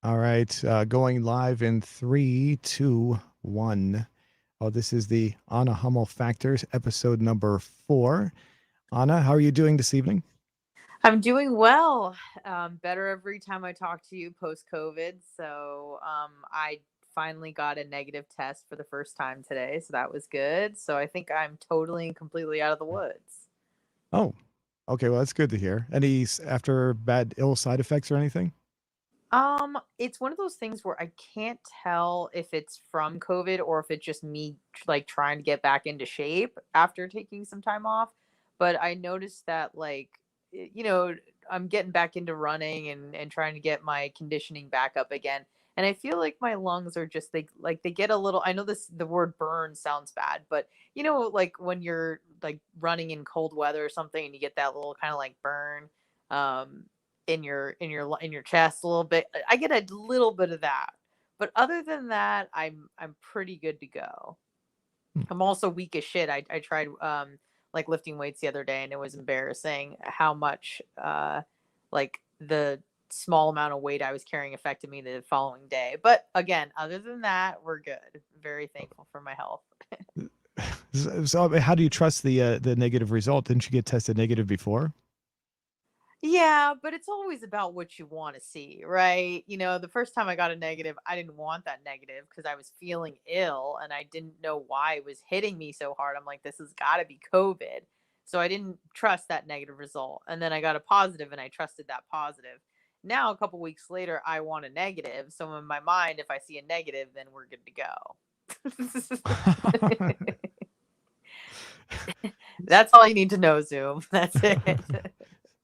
All right, going live in three, two, one. Oh, this is the Anna Hummel Factors, episode number 4. Anna, how are you doing this evening? I'm doing well. Better every time I talk to you post COVID. I finally got a negative test for the first time today. So that was good. So I think I'm totally and completely out of the woods. Oh, okay. Well, that's good to hear. Any after bad ill side effects or anything? It's one of those things where I can't tell if it's from COVID or if it's just me like trying to get back into shape after taking some time off. But I noticed that I'm getting back into running and trying to get my conditioning back up again. And I feel like my lungs are just they get a little, I know the word burn sounds bad, but like when you're like running in cold weather or something and you get that little kind of like burn. Um in your chest a little bit. I get a little bit of that. But other than that, I'm pretty good to go. Hmm. I'm also weak as shit. I tried like lifting weights the other day and it was embarrassing how much like the small amount of weight I was carrying affected me the following day. But again, other than that, we're good. Very thankful for my health. So, how do you trust the negative result? Didn't you get tested negative before? Yeah, but it's always about what you want to see, right? The first time I got a negative, I didn't want that negative because I was feeling ill and I didn't know why it was hitting me so hard. I'm like, this has got to be COVID. So I didn't trust that negative result. And then I got a positive and I trusted that positive. Now, a couple weeks later, I want a negative. So in my mind, if I see a negative, then we're good to go. That's all you need to know, Zoom. That's it.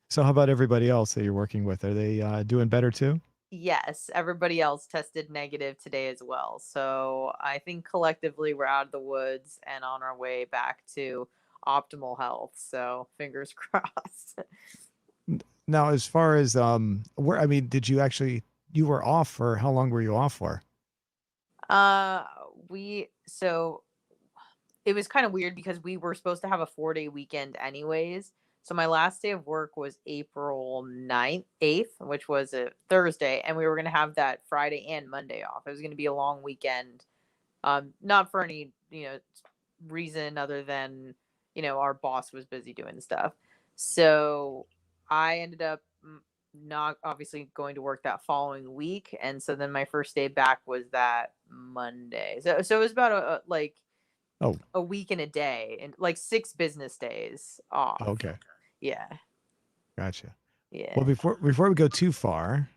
So, how about everybody else that you're working with? Are they doing better too? Yes, everybody else tested negative today as well. So I think collectively we're out of the woods and on our way back to optimal health. So fingers crossed. Now, as far as where I mean, did you actually you were off for how long were you off for? uh we so it was kind of weird because we were supposed to have a 4-day weekend anyways. So my last day of work was April 9th, 8th, which was a Thursday, and we were going to have that Friday and Monday off. It was going to be a long weekend. Not for any, reason other than, our boss was busy doing stuff. So I ended up not obviously going to work that following week. And so then my first day back was that Monday. So it was about like Oh, a week and a day and like 6 business days off. okay, Yeah. gotcha. Well, Yeah. before we go too far,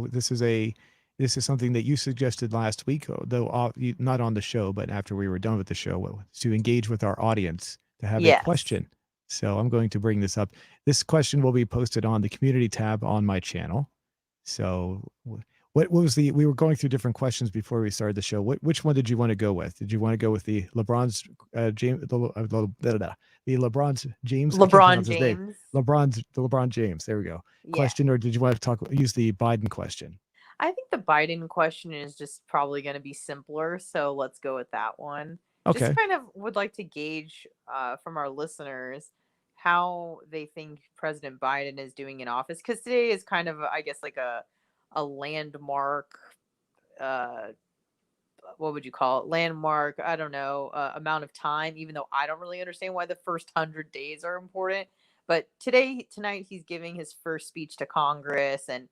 this is something that you suggested last week, though not on the show, but after we were done with the show, to engage with our audience to have a Yes. question. So I'm going to bring this up. This question will be posted on the community tab on my channel. So what was the? We were going through different questions before we started the show. Which one did you want to go with? Did you want to go with the LeBron's James the LeBron's James? I can't LeBron pronounce his name. James. The LeBron James. There we go. Yeah. Question, or did you want to use the Biden question? I think the Biden question is just probably going to be simpler. So let's go with that one. Just Okay. kind of would like to gauge from our listeners how they think President Biden is doing in office. Because today is kind of, I guess, like a landmark, uh, what would you call it? Landmark, I don't know, amount of time, even though I don't really understand why the first 100 days are important. But tonight, he's giving his first speech to Congress, and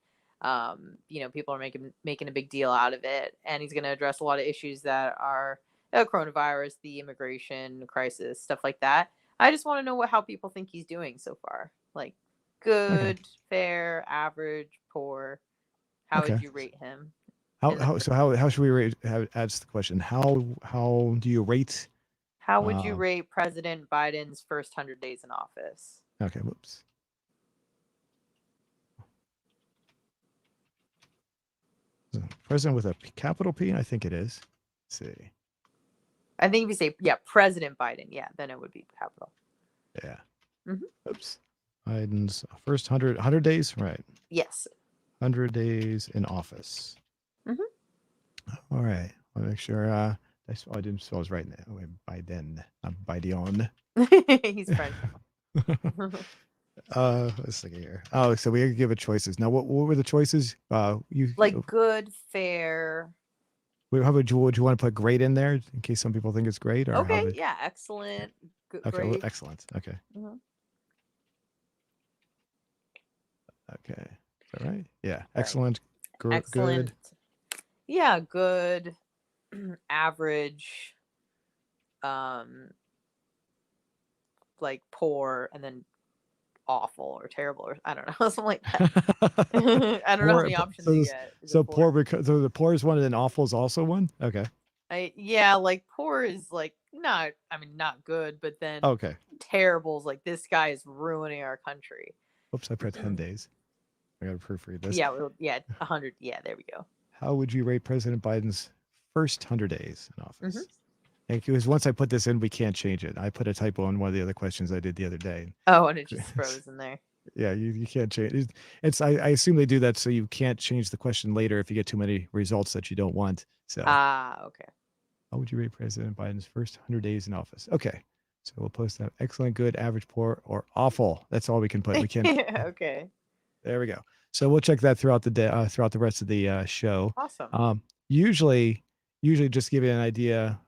people are making a big deal out of it, and he's going to address a lot of issues that are coronavirus, the immigration crisis, stuff like that. I just want to know how people think he's doing so far. Like, Okay. good, fair, average, poor. How would Okay. you rate him How in the how first? so how should we rate? Ask the question. How do you rate? How would you Uh, rate President Biden's first 100 days in office? okay. Whoops. President with a capital P. I think it is. Let's see. I think if you say, yeah, President Biden, yeah, then it would be capital. Yeah. Hmm. Oops. Biden's first 100 days, right? Yes. 100 days in office. Hmm. All right. I'll make sure. I didn't spell his right name. Wait, Biden, not Biden. He's French. Let's see here. Oh, so we give it choices. Now, what were the choices? Like good, fair. How would you want to put great in there in case some people think it's great, or how Okay, would? yeah, excellent, Okay, well, great. excellent. Okay, Mhm. okay, is that right? Yeah, Right. excellent, Excellent. good. Yeah, good, average, um, like poor, and then awful or terrible or I don't know, something like that. I don't know how Poor. many options So you this, get. Is it so four? poor because so the poor is one, and then awful is also one. Okay, Yeah, like poor is like not. I mean, not good, but then okay. terrible is like this guy is ruining our country. Oops, I put 10 days. I got to proofread this. Yeah, well, yeah, 100. Yeah, there we go. How would you rate President Biden's first 100 days in Hmm. office? Because once I put this in, we can't change it. I put a typo on one of the other questions I did the other day. Oh, and it just froze in there. Yeah, you can't change it. I assume they do that so you can't change the question later if you get too many results that you don't want. So, Ah, okay. how would you rate President Biden's first 100 days in office? Okay, so we'll post that excellent, good, average, poor, or awful. That's all we can put. We can't. Okay. There we go. So we'll check that throughout the day, throughout the rest of the show. Awesome. Usually, just to give you an idea,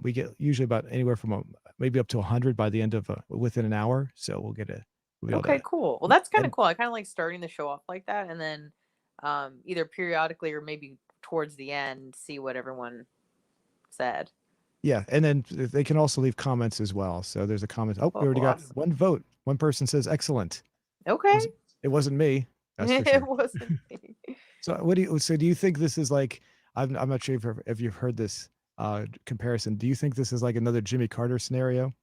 we get usually about anywhere from maybe up to 100 by the end of within an hour. So we'll be able Okay, to. cool. Well, that's kind of And cool. I kind of like starting the show off like that, and then either periodically or maybe towards the end, see what everyone said. yeah, and then they can also leave comments as well. So there's a comment. Oh, we Oh, already got awesome. one vote. One person says excellent. Okay. It wasn't me. That's for It sure. wasn't me. So do you think this is like, I'm not sure if you've heard this comparison. Do you think this is like another Jimmy Carter scenario?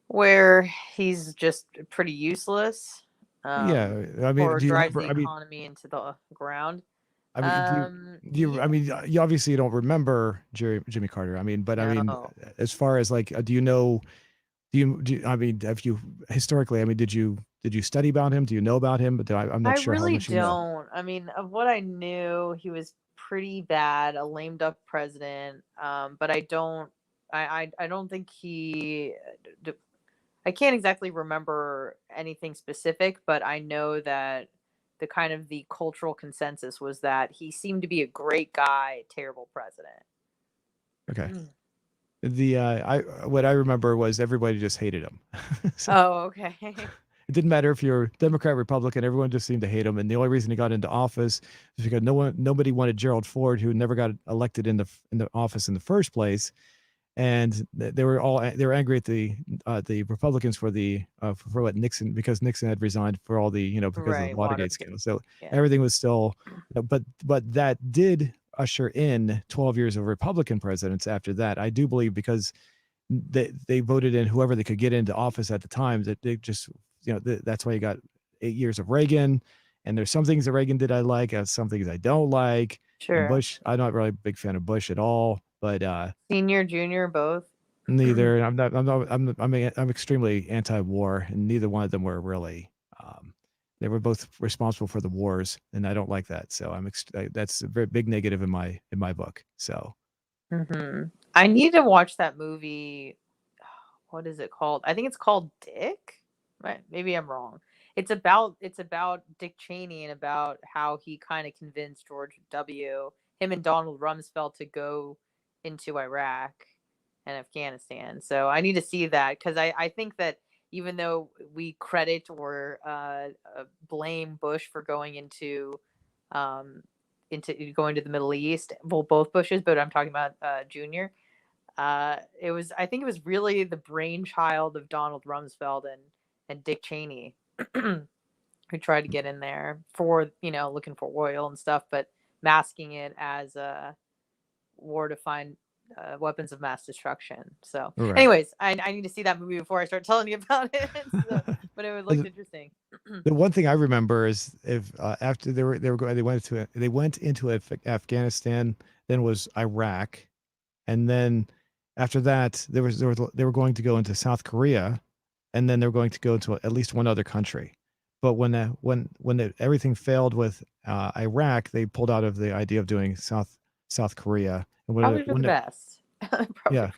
Where he's just pretty useless, Yeah. I mean, or do you drives remember? the economy into the ground. I Yeah, mean, you obviously don't remember Jimmy Carter. I mean, but I mean, no. as far as like, do you know, I mean, have you historically, I mean, did you study about him? Do you know about him? But I'm I not sure how really much you know. don't. I mean, of what I knew, he was pretty bad, a lame duck president. But I don't think I can't exactly remember anything specific, but I know that the cultural consensus was that he seemed to be a great guy, terrible president. Okay. I what I remember was everybody just hated him. So Oh, okay. it didn't matter if you're Democrat, Republican, everyone just seemed to hate him. And the only reason he got into office is because nobody wanted Gerald Ford, who never got elected in the office in the first place. And they were angry at the Republicans for what Nixon, because Nixon had resigned for all the, because of the Right, Watergate Watergate. scandal. So Yeah. everything was still, but that did usher in 12 years of Republican presidents after that. I do believe because they voted in whoever they could get into office at the time, that they just, that's why you got 8 years of Reagan. And there's some things that Reagan did I like, some things I don't like. And Sure. Bush, I'm not really a big fan of Bush at all, but Senior, junior, both. neither. I'm extremely anti-war, and neither one of them were really. They were both responsible for the wars, and I don't like that. So that's a very big negative in my book. So I need to watch that movie. What is it called? I think it's called Dick. Right? Maybe I'm wrong. It's about Dick Cheney and about how he kind of convinced George W. him and Donald Rumsfeld to go into Iraq and Afghanistan. So I need to see that because I think that even though we credit or blame Bush for um, going to the Middle East, well, both Bushes, but I'm talking about Junior. I think it was really the brainchild of Donald Rumsfeld and Dick Cheney who tried to get in there for looking for oil and stuff, but masking it as a war to find weapons of mass destruction. So, right. anyways, I need to see that movie before I start telling you about it. So, but it looked The interesting. the one thing I remember is if after they were going they went into Afghanistan, then was Iraq, and then after that they were going to go into South Korea, and then they were going to go into at least one other country. But everything failed with Iraq, they pulled out of the idea of doing South Korea. And Probably for the best. Probably. yeah,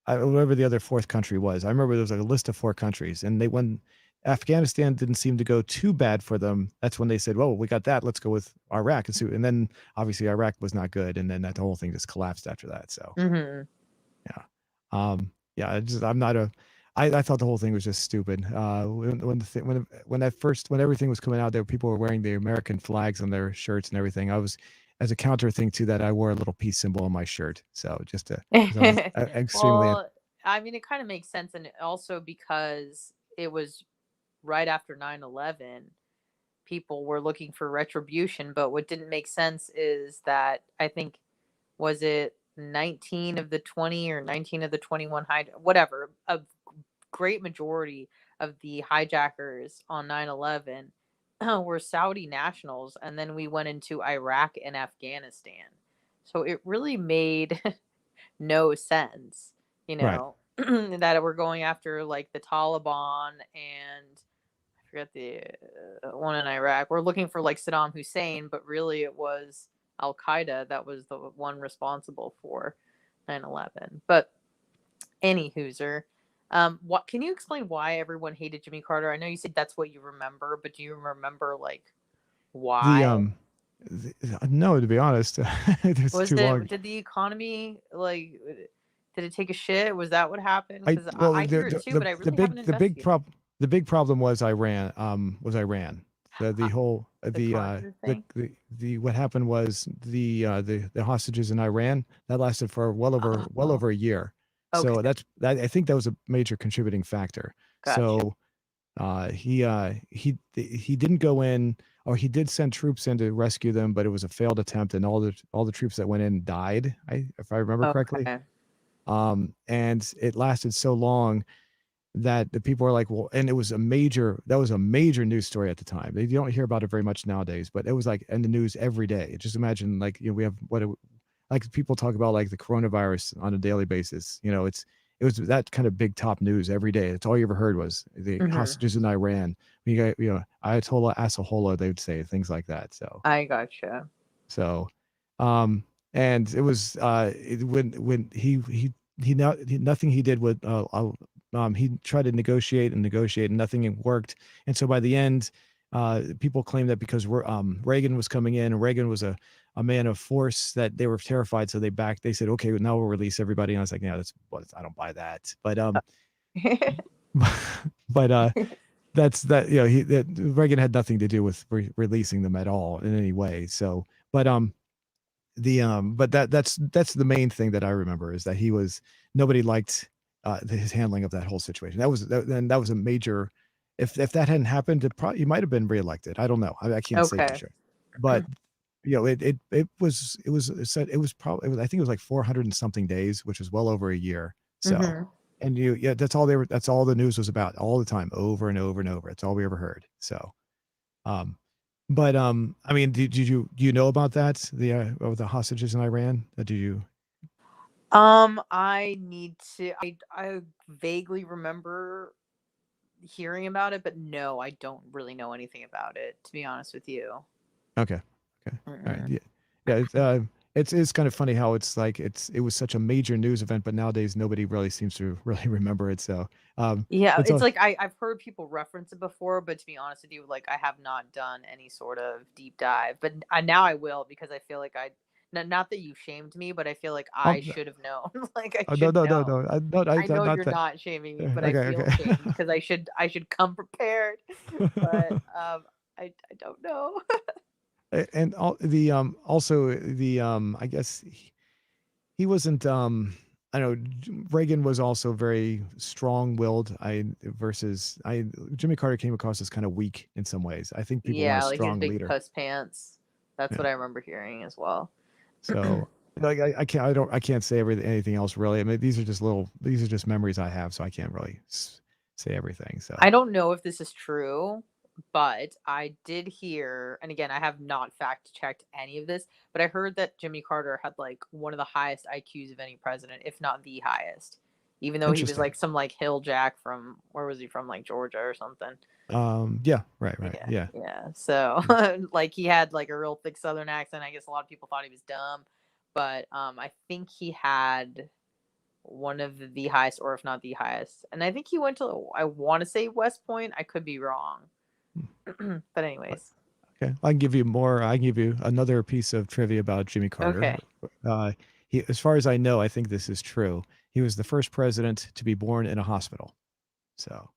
whatever the other fourth country was. I remember there was like a list of four countries, and Afghanistan didn't seem to go too bad for them, that's when they said, "Well, we got that. Let's go with Iraq." And then obviously Iraq was not good, and then that whole thing just collapsed after that. So Hmm. yeah, yeah. I'm not a. I thought the whole thing was just stupid. When the when everything was coming out, there people were wearing the American flags on their shirts and everything. I was, as a counter thing to that, I wore a little peace symbol on my shirt. So just to, because I was extremely. Well, I mean, it kind of makes sense, and also because it was right after 9/11, people were looking for retribution. But what didn't make sense is that I think, was it 19 of the 20 or 19 of the 21 whatever, a great majority of the hijackers on 9/11 were Saudi nationals, and then we went into Iraq and Afghanistan. So it really made no sense, Right. that we're going after like the Taliban and I forget the one in Iraq. We're looking for like Saddam Hussein, but really it was Al Qaeda that was the one responsible for 9/11. But any hooser, what can you explain why everyone hated Jimmy Carter? I know you said that's what you remember, but do you remember like The why? no, to be honest, it's Was too long. it did the economy like did it take a shit? Was that what happened? I Because well, I hear it too, but I the really big haven't investigated the big problem was Iran. Was Iran. The uh, whole the Contra thing. the what happened was the hostages in Iran that lasted for well Oh, over a year. So okay, that I think that was a major contributing factor. gotcha. So he didn't go in, or he did send troops in to rescue them, but it was a failed attempt, and all the troops that went in died. If I remember correctly. Okay. And it lasted so long that the people were like, well, and it was that was a major news story at the time. You don't hear about it very much nowadays, but it was like in the news every day. Just imagine, like, we have like people talk about like the coronavirus on a daily basis. It was that kind of big top news every day. That's all you ever heard was the Hmm. hostages in Iran. We got, Ayatollah Asahola, they would say things like that. I gotcha. So, um, and it was when nothing he did would he tried to negotiate and negotiate, and nothing worked. And so by the end, people claim that because Reagan was coming in, and Reagan was a man of force, that they were terrified, so they said, okay, now we'll release everybody. And I was like, yeah, I don't buy that. But that's that Reagan had nothing to do with releasing them at all in any way. So, but but that's the main thing that I remember, is that nobody liked his handling of that whole situation. And that was a major. If that hadn't happened, he might have been reelected. I don't know. I can't say for Okay. sure. But it said it was probably, I think it was like 400 and something days, which was well over a year. So, Hmm. and that's all the news was about all the time, over and over and over. It's all we ever heard. So, um, but I mean, do you know about that? The hostages in Iran? Do you? I need to. I vaguely remember hearing about it, but no, I don't really know anything about it. To be honest with you. Okay, okay, all right, Mm-mm. yeah, yeah. It's kind of funny how it's like it was such a major news event, but nowadays nobody really seems to really remember it. So Yeah, it's it's all. like I've heard people reference it before, but to be honest with you, like I have not done any sort of deep dive. But now I will because I feel like not that you shamed me, but I feel like I Um, should have known. Like I no, should no, no, know. no. I I know not you're that. not shaming me, but I Okay, feel okay. shamed because I should come prepared. But I don't know. And also I guess he wasn't I don't know, Reagan was also very strong-willed. I versus I Jimmy Carter came across as kind of weak in some ways. I think people want a Yeah, like his strong big leader. puss pants. That's Yeah. what I remember hearing as well. So like I can't say anything else really. I mean, these are just memories I have, so I can't really say everything. I So don't know if this is true, but I did hear, and again, I have not fact checked any of this, but I heard that Jimmy Carter had like one of the highest IQs of any president, if not the highest, even though he was interesting. like some like hill jack from where was he from, like Georgia or something. Yeah, right. Yeah, Yeah. yeah. So like he had like a real thick Southern accent. I guess a lot of people thought he was dumb, but I think he had one of the highest, or if not the highest. And I think he went to, I want to say West Point. I could be wrong. But anyways, Okay, I can give you more. I can give you another piece of trivia about Jimmy Carter. okay, Uh, as far as I know, I think this is true. He was the first president to be born in a hospital. So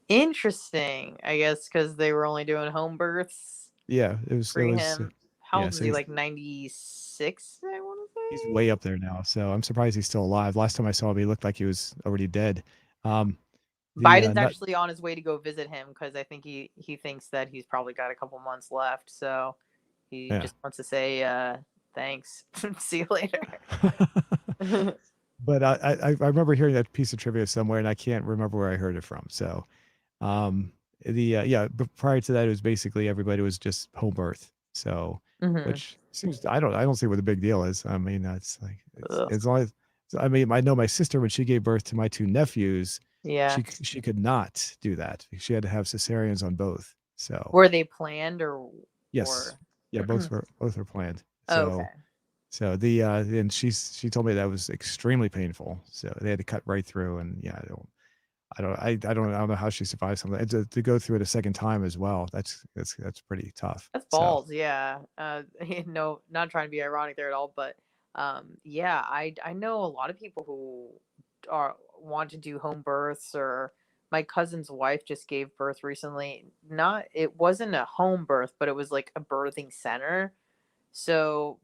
interesting. I guess because they were only doing home births yeah, it was. It pre was. him. How Yeah, old is so he? Like 96, I want to he's say. way up there now. So I'm surprised he's still alive. Last time I saw him, he looked like he was already dead. Um, the Biden's not actually on his way to go visit him because I think he thinks that he's probably got a couple months left. So he yeah. just wants to say thanks. See you later. But I remember hearing that piece of trivia somewhere, and I can't remember where I heard it from. So um, yeah, but prior to that, it was basically everybody was just home birth. So Hmm. which seems I don't see what the big deal is. I mean, that's like it's Ugh. as long as I mean I know my sister when she gave birth to my two nephews, Yeah. she could not do that. She had to have cesareans on both. So Were they planned yes, or yeah, both were planned. okay. So and she told me that was extremely painful. So they had to cut right through, and yeah, I don't know how she survived something and to go through it a second time as well. That's pretty tough. That's So balls, yeah. No, not trying to be ironic there at all, but yeah, I know a lot of people who are want to do home births, or my cousin's wife just gave birth recently. Not it wasn't a home birth, but it was like a birthing center. So,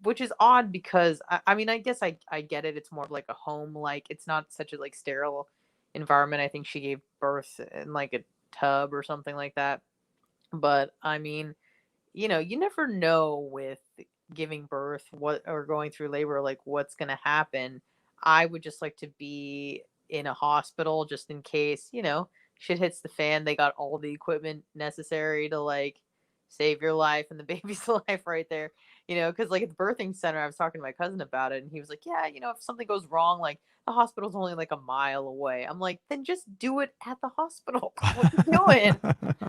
which is odd because I mean, I guess I get it. It's more of like a home, like it's not such a like sterile environment. I think she gave birth in like a tub or something like that. But I mean, you never know with giving birth what or going through labor, like what's going to happen. I would just like to be in a hospital just in case, shit hits the fan. They got all the equipment necessary to like save your life and the baby's life right there. Because like at the birthing center, I was talking to my cousin about it, and he was like, "Yeah, if something goes wrong, like the hospital's only like a mile away." I'm like, "Then just do it at the hospital. What are you doing?"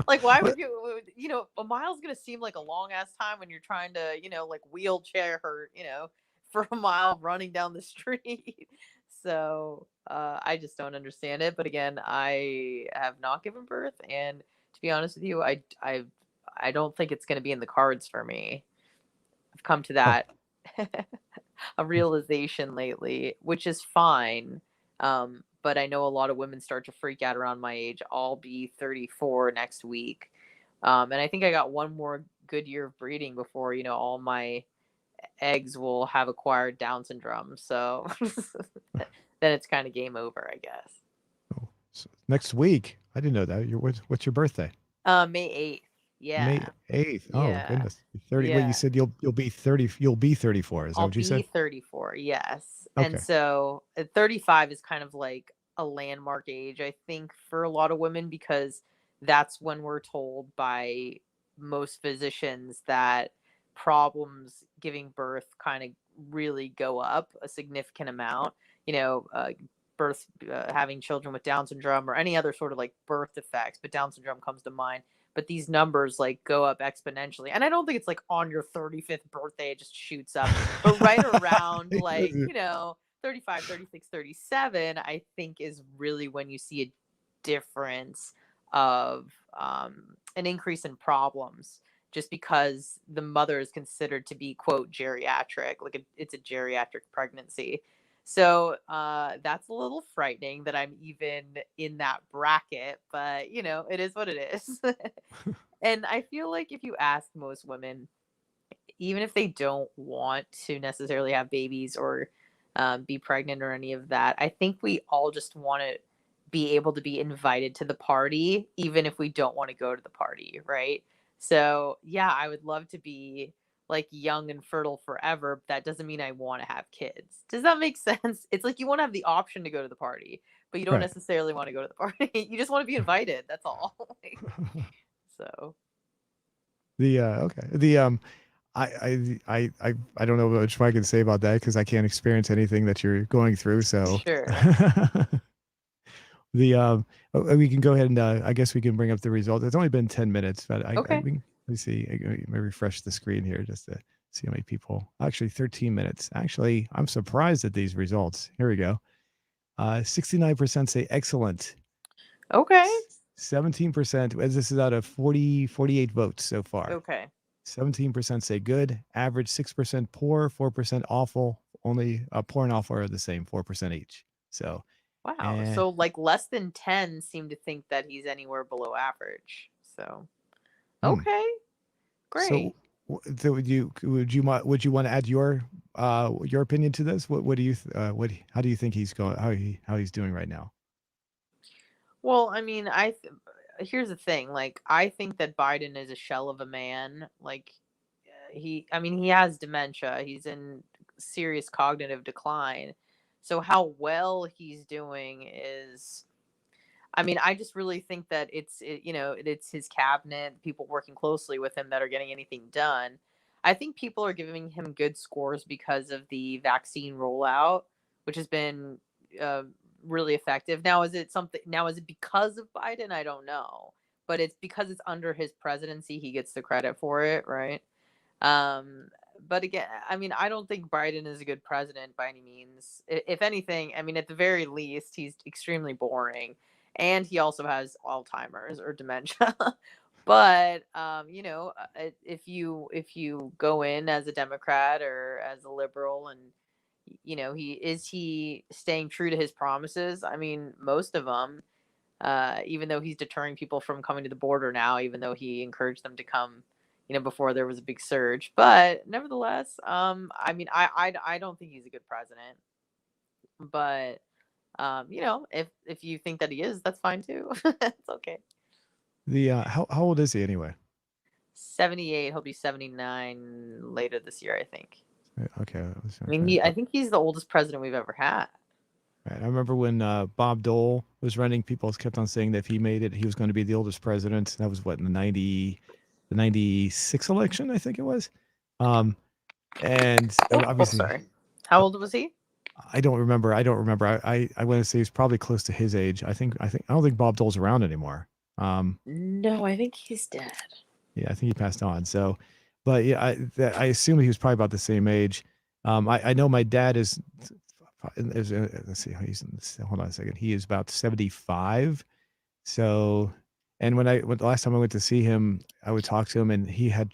Like, why would what? a mile's gonna seem like a long ass time when you're trying to, like wheelchair her, for a mile running down the street. So I just don't understand it. But again, I have not given birth, and to be honest with you, I don't think it's gonna be in the cards for me. I've come to Oh, that a realization lately, which is fine. But I know a lot of women start to freak out around my age. I'll be 34 next week. And I think I got one more good year of breeding before, all my eggs will have acquired Down syndrome. So then it's kind of game over, I guess. oh, so next week. I didn't know that. What's your birthday? May 8th. May Yeah. 8th. Oh Yeah. goodness. 30. Wait, you Yeah. said you'll be 30. You'll be 34. Is that I'll what you be said? 34, yes. And Okay. so 35 is kind of like a landmark age, I think, for a lot of women because that's when we're told by most physicians that problems giving birth kind of really go up a significant amount. You know, birth, having children with Down syndrome or any other sort of like birth defects, but Down syndrome comes to mind, but these numbers like go up exponentially. And I don't think it's like on your 35th birthday it just shoots up, but right around like, 35, 36, 37, I think is really when you see a difference of an increase in problems, just because the mother is considered to be quote geriatric, like it's a geriatric pregnancy. So that's a little frightening that I'm even in that bracket, but it is what it is. And I feel like if you ask most women, even if they don't want to necessarily have babies or be pregnant or any of that, I think we all just want to be able to be invited to the party, even if we don't want to go to the party, right? So, yeah, I would love to be like young and fertile forever. But that doesn't mean I want to have kids. Does that make sense? It's like you want to have the option to go to the party, but you don't Right. necessarily want to go to the party. You just want to be invited. That's all. Like, so, Okay. I don't know much I can say about that because I can't experience anything that you're going through. So sure. we can go ahead and I guess we can bring up the result. It's only been 10 minutes, but Okay. let me see. Let me refresh the screen here just to see how many people. Actually, 13 minutes. Actually, I'm surprised at these results. Here we go. 69% say excellent. Okay. 17%, as this is out of 48 votes so far. Okay. 17% say good, average 6% poor, 4% awful. Only poor and awful are the same, 4% each. So, Wow. and So like less than 10 seem to think that he's anywhere below average. So, hmm. okay. So, Great. so would you want to add your opinion to this? What do you how do you think he's going how he's doing right now? Well, I mean, here's the thing. Like, I think that Biden is a shell of a man. Like, I mean, he has dementia. He's in serious cognitive decline. So, how well he's doing is, I mean, I just really think that it's his cabinet, people working closely with him that are getting anything done. I think people are giving him good scores because of the vaccine rollout, which has been uh, really effective. Now, is it something? Now, is it because of Biden? I don't know, but it's because it's under his presidency. He gets the credit for it, right? Um, but again, I mean, I don't think Biden is a good president by any means. If anything, I mean, at the very least, he's extremely boring, and he also has Alzheimer's or dementia. But if you go in as a Democrat or as a liberal, and he staying true to his promises? I mean, most of them. Even though he's deterring people from coming to the border now, even though he encouraged them to come, before there was a big surge. But nevertheless, I mean, I don't think he's a good president. But if you think that he is, that's fine too. It's okay. The how old is he anyway? 78. He'll be 79 later this year, I think. Okay, I mean, I think he's the oldest president we've ever had. right. I remember when Bob Dole was running, people kept on saying that if he made it, he was going to be the oldest president. That was what in the 96 election, I think it was. And Oh, obviously, sorry. How old was he? I don't remember. I don't remember. I want to say he's probably close to his age. I don't think Bob Dole's around anymore. No, I think he's dead. Yeah, I think he passed on. So, but yeah, I assume he was probably about the same age. I know my dad let's see, hold on a second. He is about 75. So, and when the last time I went to see him, I would talk to him, and he had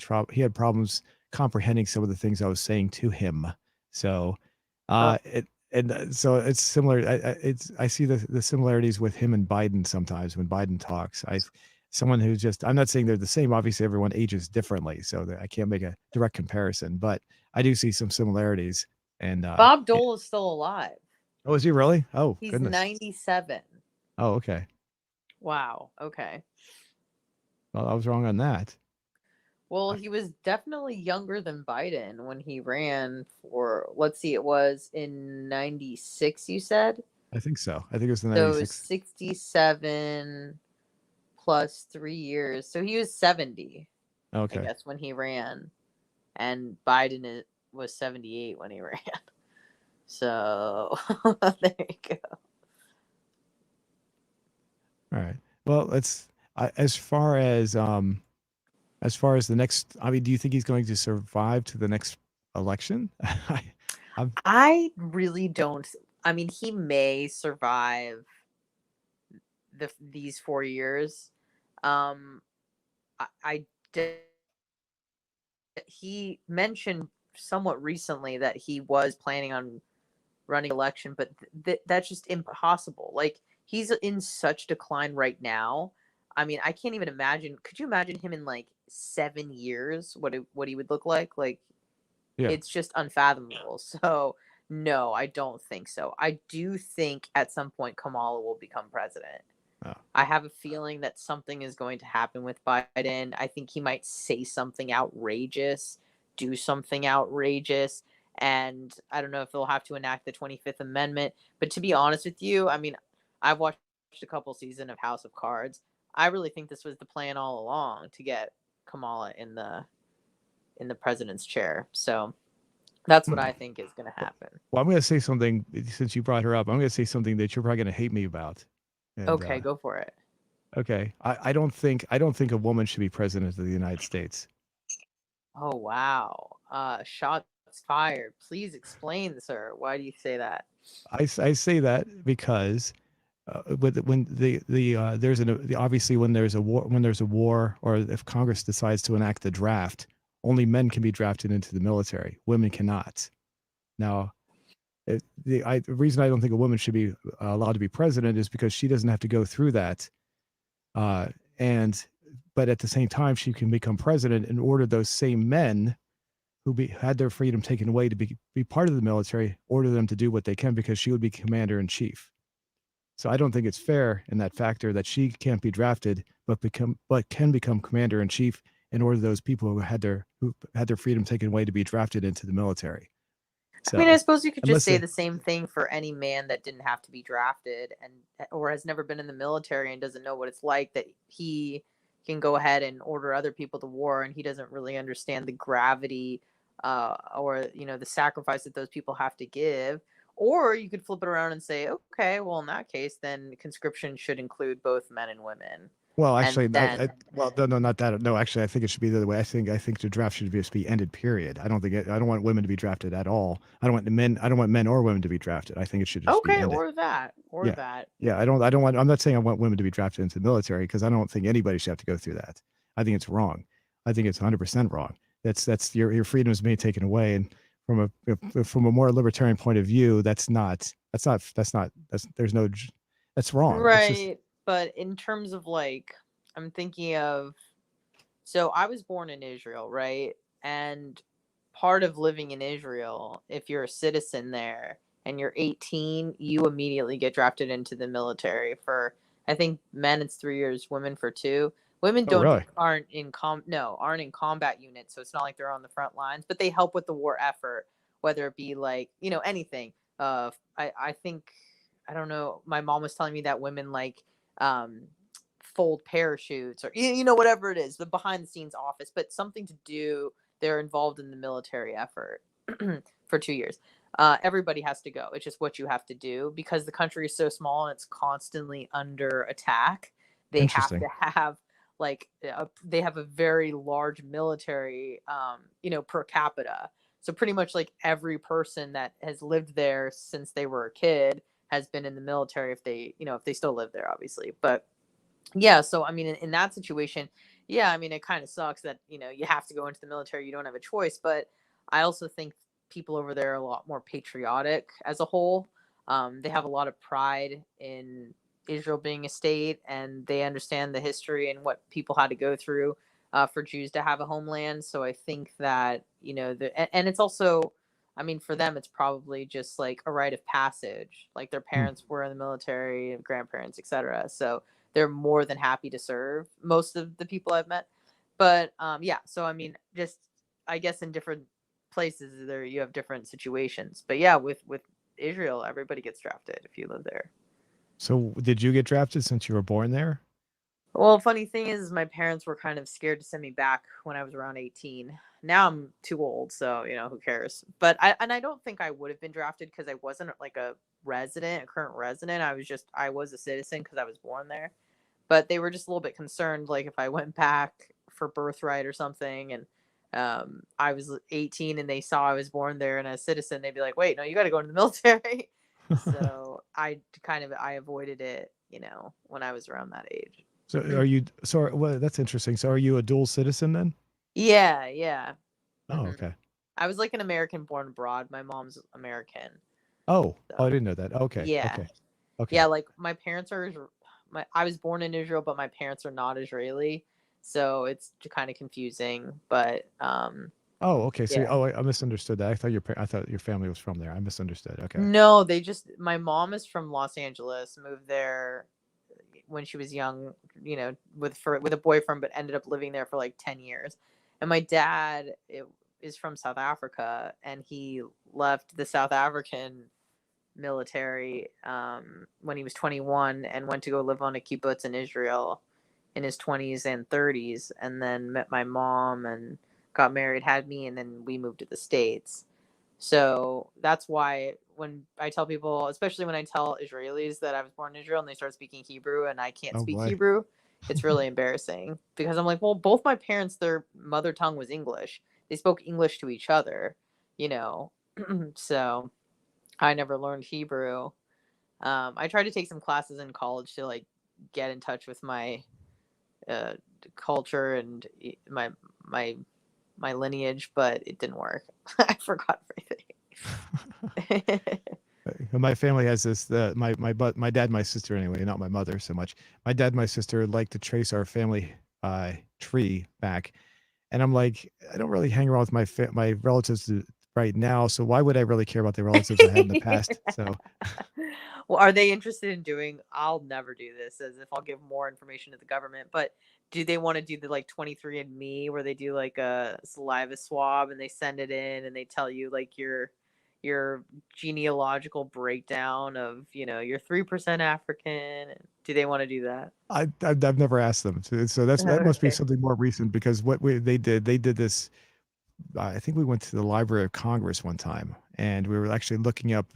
problems comprehending some of the things I was saying to him. So, Oh, so it's similar. I see the similarities with him and Biden sometimes when Biden talks. Someone who's just I'm not saying they're the same. Obviously, everyone ages differently, so that I can't make a direct comparison, but I do see some similarities. And Bob yeah. Dole is still alive. Oh, is he really? Oh, He's goodness. 97. Oh, okay. Wow. Okay. Well, I was wrong on that. Well, I, he was definitely younger than Biden when he ran for, let's see, it was in 96, you said? I think so. I think it was the So it was 96. 67 plus 3 years. So he was 70, I Okay. guess, when he ran. And was 78 when he ran. So there you go. All right. Well, as far as the next, I mean, do you think he's going to survive to the next election? I'm I really don't. I mean, he may survive these 4 years. Um, I did. He mentioned somewhat recently that he was planning on running election, but that's just impossible. Like, he's in such decline right now. I mean, I can't even imagine. Could you imagine him in like 7 years? What he would look like? Like, yeah. it's just unfathomable. So no, I don't think so. I do think at some point Kamala will become president. Oh, I have a feeling that something is going to happen with Biden. I think he might say something outrageous, do something outrageous, and I don't know if they'll have to enact the 25th Amendment. But to be honest with you, I mean, I've watched a couple seasons of House of Cards. I really think this was the plan all along to get Kamala in the president's chair. So that's what hmm. I think is going to happen. Well, I'm going to say something since you brought her up. I'm going to say something that you're probably going to hate me about. And Okay, go for it. okay, I don't think a woman should be president of the United States. Oh, wow. shots fired. Please explain, sir. Why do you say that? I say that because when there's obviously when there's a war, or if Congress decides to enact the draft, only men can be drafted into the military. Women cannot. Now, the reason I don't think a woman should be allowed to be president is because she doesn't have to go through that. Uh, and but at the same time, she can become president and order those same men had their freedom taken away to be part of the military, order them to do what they can, because she would be commander in chief. So I don't think it's fair in that factor that she can't be drafted, but can become commander in chief and order those people who had their freedom taken away to be drafted into the military. I mean, I So suppose you could just unless say they, the same thing for any man that didn't have to be drafted and or has never been in the military and doesn't know what it's like, that he can go ahead and order other people to war, and he doesn't really understand the gravity or the sacrifice that those people have to give. Or you could flip it around and say, okay, well, in that case, then conscription should include both men and women, well, and actually, then well, no, not that. No, actually, I think it should be the other way. I think the draft should just be ended. Period. I don't want women to be drafted at all. I don't want the men. I don't want men or women to be drafted. I think it should just be okay, ended. or Yeah. that. Yeah. I don't want, I'm not saying I want women to be drafted into the military, because I don't think anybody should have to go through that. I think it's wrong. I think it's 100% wrong. That's your freedom is being taken away. And from a more libertarian point of view, there's no, that's wrong. It's just, Right. But in terms of like, I'm thinking of, so I was born in Israel, right? And part of living in Israel, if you're a citizen there and you're 18, you immediately get drafted into the military for, I think men it's 3 years, women for 2. Women oh, don't really? aren't in combat units, so it's not like they're on the front lines, but they help with the war effort, whether it be like, anything. I think, I don't know, my mom was telling me that women like um fold parachutes, or whatever it is, the behind the scenes office, but something to do, they're involved in the military effort for 2 years. Everybody has to go. It's just what you have to do because the country is so small and it's constantly under attack. They have Interesting. to have like they have a very large military, per capita. So pretty much like every person that has lived there since they were a kid has been in the military, if they still live there, obviously. But yeah, so I mean, in that situation, yeah, I mean, it kind of sucks that you have to go into the military. You don't have a choice, but I also think people over there are a lot more patriotic as a whole. They have a lot of pride in Israel being a state, and they understand the history and what people had to go through for Jews to have a homeland. So I think that and it's also, I mean, for them, it's probably just like a rite of passage. Like their Hmm. parents were in the military, and grandparents, etc. So they're more than happy to serve most of the people I've met. But yeah, so I mean, just I guess in different places there you have different situations. But yeah, with Israel, everybody gets drafted if you live there. So did you get drafted since you were born there? Well, funny thing is, my parents were kind of scared to send me back when I was around 18. Now I'm too old, so who cares? But I don't think I would have been drafted because I wasn't like a current resident. I was a citizen because I was born there. But they were just a little bit concerned, like if I went back for birthright or something, and I was 18 and they saw I was born there and a citizen, they'd be like, "Wait, no, you got to go into the military." So I avoided it, when I was around that age. So are you? So well, that's interesting. So are you a dual citizen then? Yeah, yeah. Oh, hmm okay. I was like an American born abroad. My mom's American, Oh, I so didn't know that. Okay, yeah, okay, yeah. okay. Like my parents are, I was born in Israel, but my parents are not Israeli, so it's kind of confusing. But Oh, okay. So, yeah. I misunderstood that. I thought your family was from there. I misunderstood. Okay. No, my mom is from Los Angeles, moved there when she was young, with a boyfriend, but ended up living there for like 10 years. And my dad is from South Africa, and he left the South African military when he was 21 and went to go live on a kibbutz in Israel in his 20s and 30s, and then met my mom and got married, had me, and then we moved to the States. So that's why when I tell people, especially when I tell Israelis that I was born in Israel and they start speaking Hebrew and I can't Oh speak boy. Hebrew, it's really embarrassing because I'm like, well, both my parents, their mother tongue was English. they spoke English to each other, you know. So I never learned Hebrew. I tried to take some classes in college to like get in touch with my uh, culture and my my lineage, but it didn't work. I forgot everything. My family has this. My dad, and my sister anyway, not my mother so much. My dad, and my sister like to trace our family tree back, and I'm like, I don't really hang around with my relatives right now, so why would I really care about the relatives I had in the past? So Well, are they interested in doing? I'll never do this, as if I'll give more information to the government. But do they want to do the like 23andMe, where they do like a saliva swab and they send it in and they tell you like your genealogical breakdown of you're 3% African? Do they want to do that? I've never asked them. So that must be Okay. something more recent because they did this. I think we went to the Library of Congress one time, and we were actually looking up.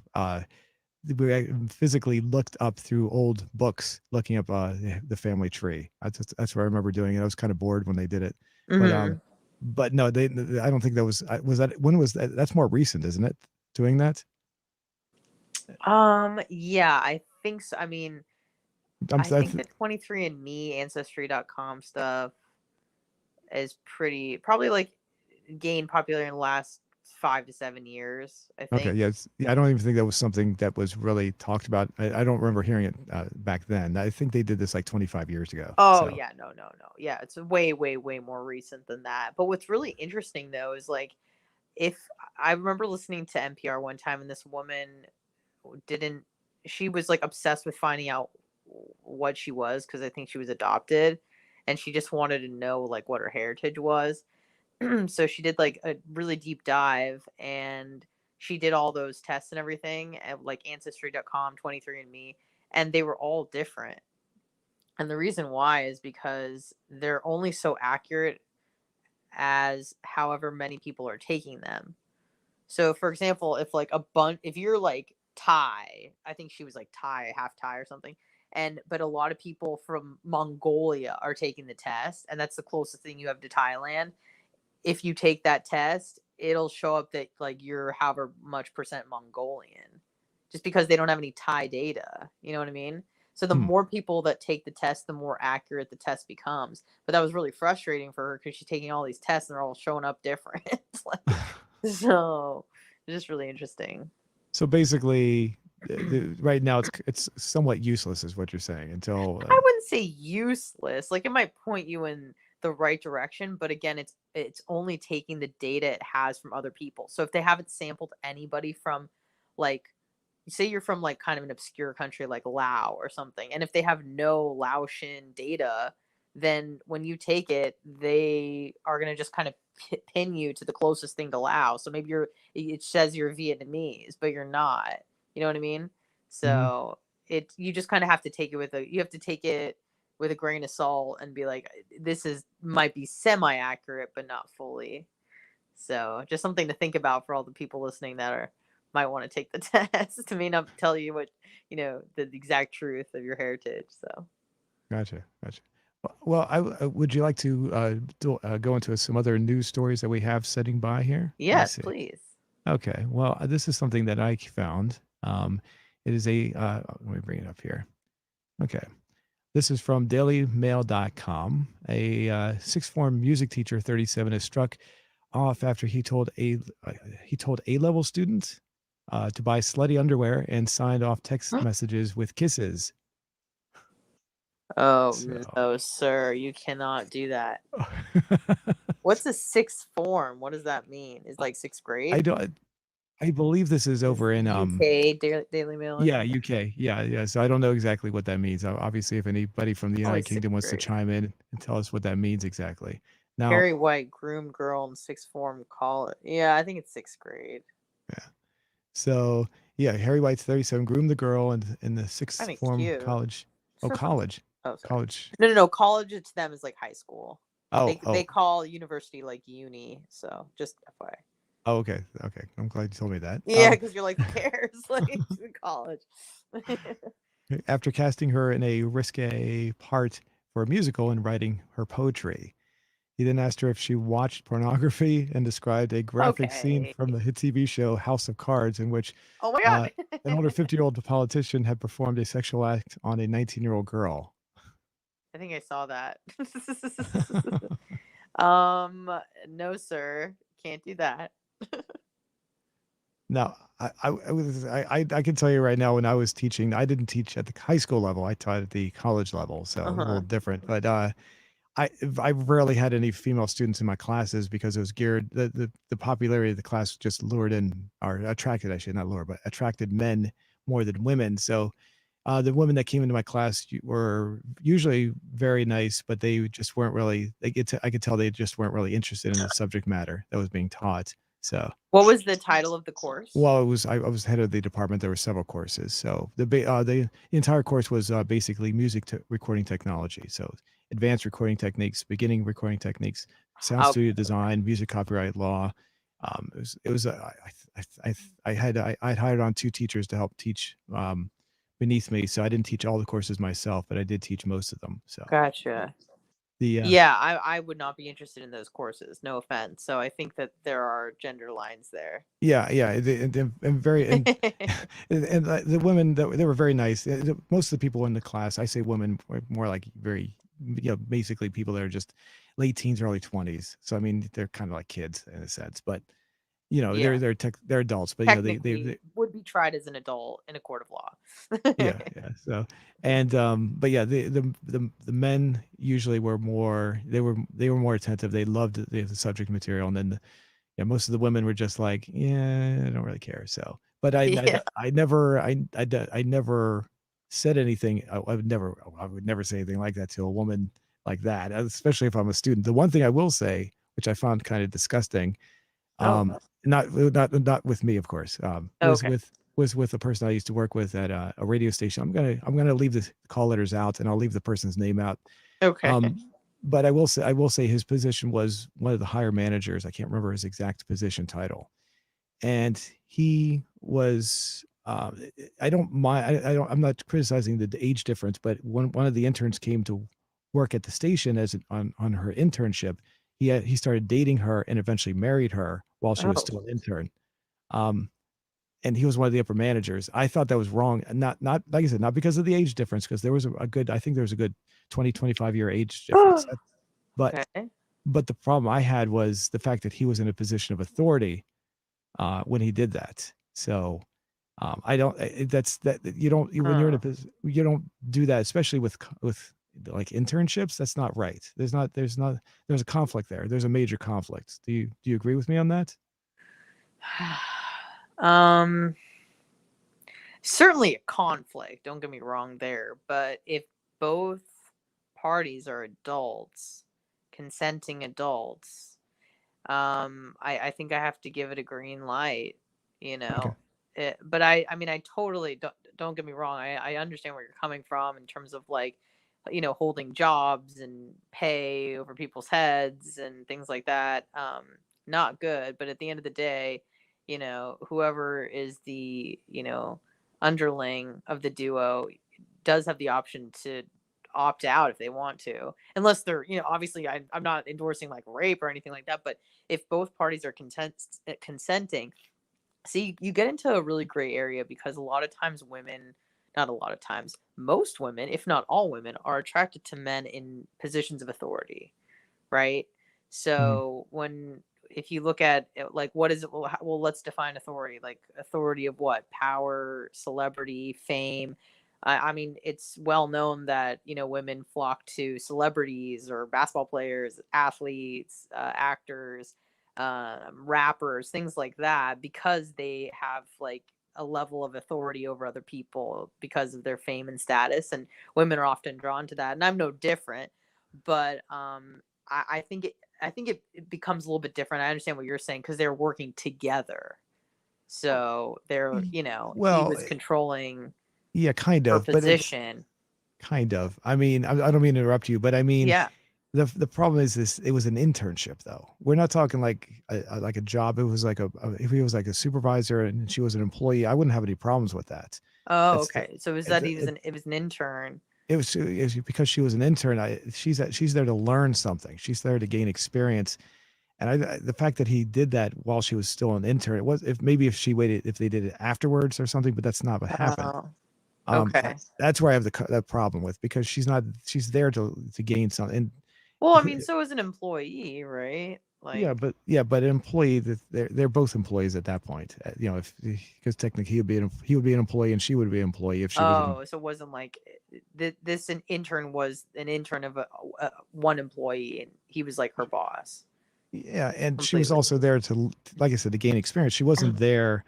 Physically looked up through old books, looking up the family tree. That's what I remember doing. And I was kind of bored when they did it, but Hmm. but no, I don't think that was that. When was that? That's more recent, isn't it? Doing that. Yeah, I think so. I mean, I I think the 23andMe Ancestry.com stuff is pretty probably like gained popularity in the last 5 to 7 years, I Okay, think. yes. Yeah, I don't even think that was something that was really talked about. I don't remember hearing it back then. I think they did this like 25 years ago. Oh So, yeah, no, no, no. Yeah, it's way, way, way more recent than that. But what's really interesting though is like if I remember listening to NPR one time and this woman didn't she was like obsessed with finding out what she was because I think she was adopted and she just wanted to know like what her heritage was. So she did like a really deep dive and she did all those tests and everything at like ancestry.com, 23andme, and they were all different. And the reason why is because they're only so accurate as however many people are taking them. So for example, if like if you're like Thai, I think she was like Thai, half Thai or something. And but a lot of people from Mongolia are taking the test, and that's the closest thing you have to Thailand. If you take that test, it'll show up that like you're however much percent Mongolian, just because they don't have any Thai data. You know what I mean? So the hmm. more people that take the test, the more accurate the test becomes. But that was really frustrating for her because she's taking all these tests and they're all showing up different. Like, so it's just really interesting. So basically, right now it's somewhat useless, is what you're saying, until I wouldn't say useless. Like it might point you in the right direction, but again, it's only taking the data it has from other people. So if they haven't sampled anybody from like say you're from like kind of an obscure country like Laos or something, and if they have no Laotian data, then when you take it, they are going to just kind of pin you to the closest thing to Laos. So maybe it says you're Vietnamese, but you're not. You know what I mean? mhm. So you just kind of have to take it you have to take it with a grain of salt and be like, this is might be semi accurate, but not fully. So just something to think about for all the people listening that are might want to take the test. To may not tell you what the exact truth of your heritage. So Gotcha, gotcha. Well, would you like to go into some other news stories that we have sitting by here? Let me yes, see. please. Okay. Well, this is something that I found. It is let me bring it up here. Okay. This is from dailymail.com. A sixth form music teacher, 37, is struck off after he told A-level students to buy slutty underwear and signed off text messages with kisses. Oh So no, sir, you cannot do that. What's a sixth form? What does that mean? Is like sixth I grade? don't I believe this is Is over in UK Daily Mail or yeah, something? UK. Yeah, yeah. So I don't know exactly what that means. Obviously, if anybody from the Probably United sixth Kingdom wants to grade. chime in and tell us what that means exactly. Now, Harry White groomed girl in sixth form college. Yeah, I think it's sixth grade. yeah. So yeah, Harry White's 37 groomed the girl in the sixth Kind of form cute. college. Oh, college. Oh, sorry. College. No, no, no. College to them is like high school. Oh, They oh. call university like uni. So just FYI. Oh, okay. Okay. I'm glad you told me that. Yeah, because you're like, who cares? Like it's in college. After casting her in a risque part for a musical and writing her poetry, He then asked her if she watched pornography and described a graphic scene Okay. from the hit TV show House of Cards in which Oh my uh, god. an older 50-year-old politician had performed a sexual act on a 19-year-old girl. I think I saw that. Um, no, sir. Can't do that. Now, I can tell you right now, when I was teaching, I didn't teach at the high school level. I taught at the college level, so it was a little Uh-huh. different. But I rarely had any female students in my classes because it was geared the popularity of the class just lured in or attracted, I should not lure, but attracted men more than women. So the women that came into my class were usually very nice, but they just weren't really. I could tell they just weren't really interested in the subject matter that was being taught. So What was the title of the course? well, I was head of the department. There were several courses. So the entire course was basically recording technology. So advanced recording techniques, beginning recording techniques, sound Okay. studio design, music copyright law. It was I'd hired on two teachers to help teach beneath me. So I didn't teach all the courses myself, but I did teach most of them. So Gotcha. the Yeah, I would not be interested in those courses. No offense. So I think that there are gender lines there. yeah, and very and the women that they were very nice. Most of the people in the class, I say women, were more like very, basically people that are just late teens, early 20s. So I mean, they're kind of like kids in a sense, but Yeah. they're adults, but Technically would be tried as an adult in a court of law. yeah. So and but yeah, the men usually were more they were more attentive. They loved the subject material, and then yeah, most of the women were just like, yeah, I don't really care. So, but Yeah. I never said anything. I would never say anything like that to a woman like that, especially if I'm a student. The one thing I will say, which I found kind of disgusting, Oh, not with me, of course, okay. was with a person I used to work with at a radio station. I'm gonna leave the call letters out, and I'll leave the person's name out. Okay. Um, but I will say his position was one of the higher managers. I can't remember his exact position title, and he was. I don't mind. I don't. I'm not criticizing the age difference, but when one of the interns came to work at the station on her internship, he started dating her and eventually married her while she was Oh. still an intern. Um, and he was one of the upper managers. I thought that was wrong. Not like I said, not because of the age difference, because there was a good, I think there was a good 20-25 year age difference. But Okay. but the problem I had was the fact that he was in a position of authority when he did that. So I don't. That's that you don't when you're in a Huh. position you don't do that, especially with like internships. That's not right. There's a conflict there. There's a major conflict. Do you agree with me on that? Um, certainly a conflict, don't get me wrong there, but if both parties are adults, consenting adults, I think I have to give it a green light, you Okay. know. But I mean, I totally don't get me wrong. I understand where you're coming from in terms of like, holding jobs and pay over people's heads and things like that. Not good. But at the end of the day, whoever is the underling of the duo does have the option to opt out if they want to, unless they're, obviously I'm not endorsing like rape or anything like that, but if both parties are consenting, see, you get into a really gray area because a lot of times women, not a lot of times, most women, if not all women, are attracted to men in positions of authority, right? Mhm. So when if you look at it, like what is it? Well, let's define authority. Like authority of what? Power, celebrity, fame. I mean, it's well known that women flock to celebrities or basketball players, athletes, actors, rappers, things like that, because they have like a level of authority over other people because of their fame and status. And women are often drawn to that, and I'm no different. But I think it becomes a little bit different. I understand what you're saying because they're working together. So they're, he Well, was controlling yeah, kind her of, but position. kind of. I mean, I don't mean to interrupt you, but I mean, Yeah. the problem is this: it was an internship, though. We're not talking like a job. It was like if he was like a supervisor and she was an employee, I wouldn't have any problems with that. Oh, That's the okay. So is it, that it, it was an intern? it was because she was an intern. She's there to learn something. She's there to gain experience. And the fact that he did that while she was still an intern, it was if maybe if she waited, if they did it afterwards or something, but that's not what happened. Oh, okay. That's where I have that problem with, because she's there to gain something. And Well, I mean, so is an employee, right? yeah, Like, but an employee, they're both employees at that point. You know, if because technically he would be an employee and she would be an employee if she was an. oh, so it wasn't like this an intern was an intern of one employee, and he was like her boss Yeah, and she was completely. also there to, like I said, to gain experience. She wasn't there.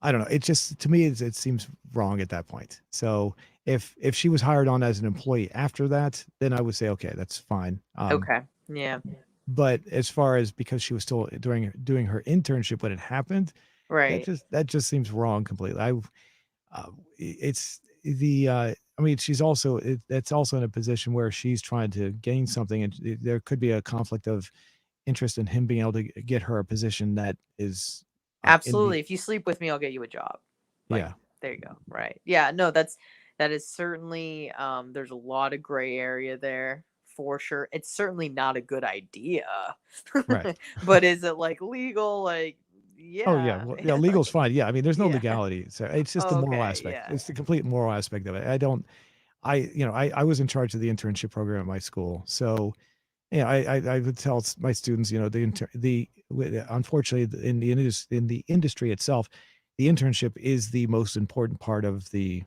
I don't know. It just, to me, it seems wrong at that point. So if she was hired on as an employee after that, then I would say okay, that's fine. Okay. Yeah. But as far as because she was still doing her internship when it happened, Right. that just seems wrong completely. It's the I mean, she's also it's also in a position where she's trying to gain something, and there could be a conflict of interest in him being able to get her a position that is in the Absolutely. If you sleep with me, I'll get you a job. Like, yeah. there you go. Right. Yeah. No, that is certainly there's a lot of gray area there for sure. It's certainly not a good idea. Right. But is it like legal? Like, Oh yeah, yeah. well, yeah, legal's fine. Yeah, I mean, there's no Yeah. legality, so it's just the moral Okay. aspect. Yeah. It's the complete moral aspect of it. I was in charge of the internship program at my school, so yeah, I would tell my students, unfortunately in the industry itself, the internship is the most important part of the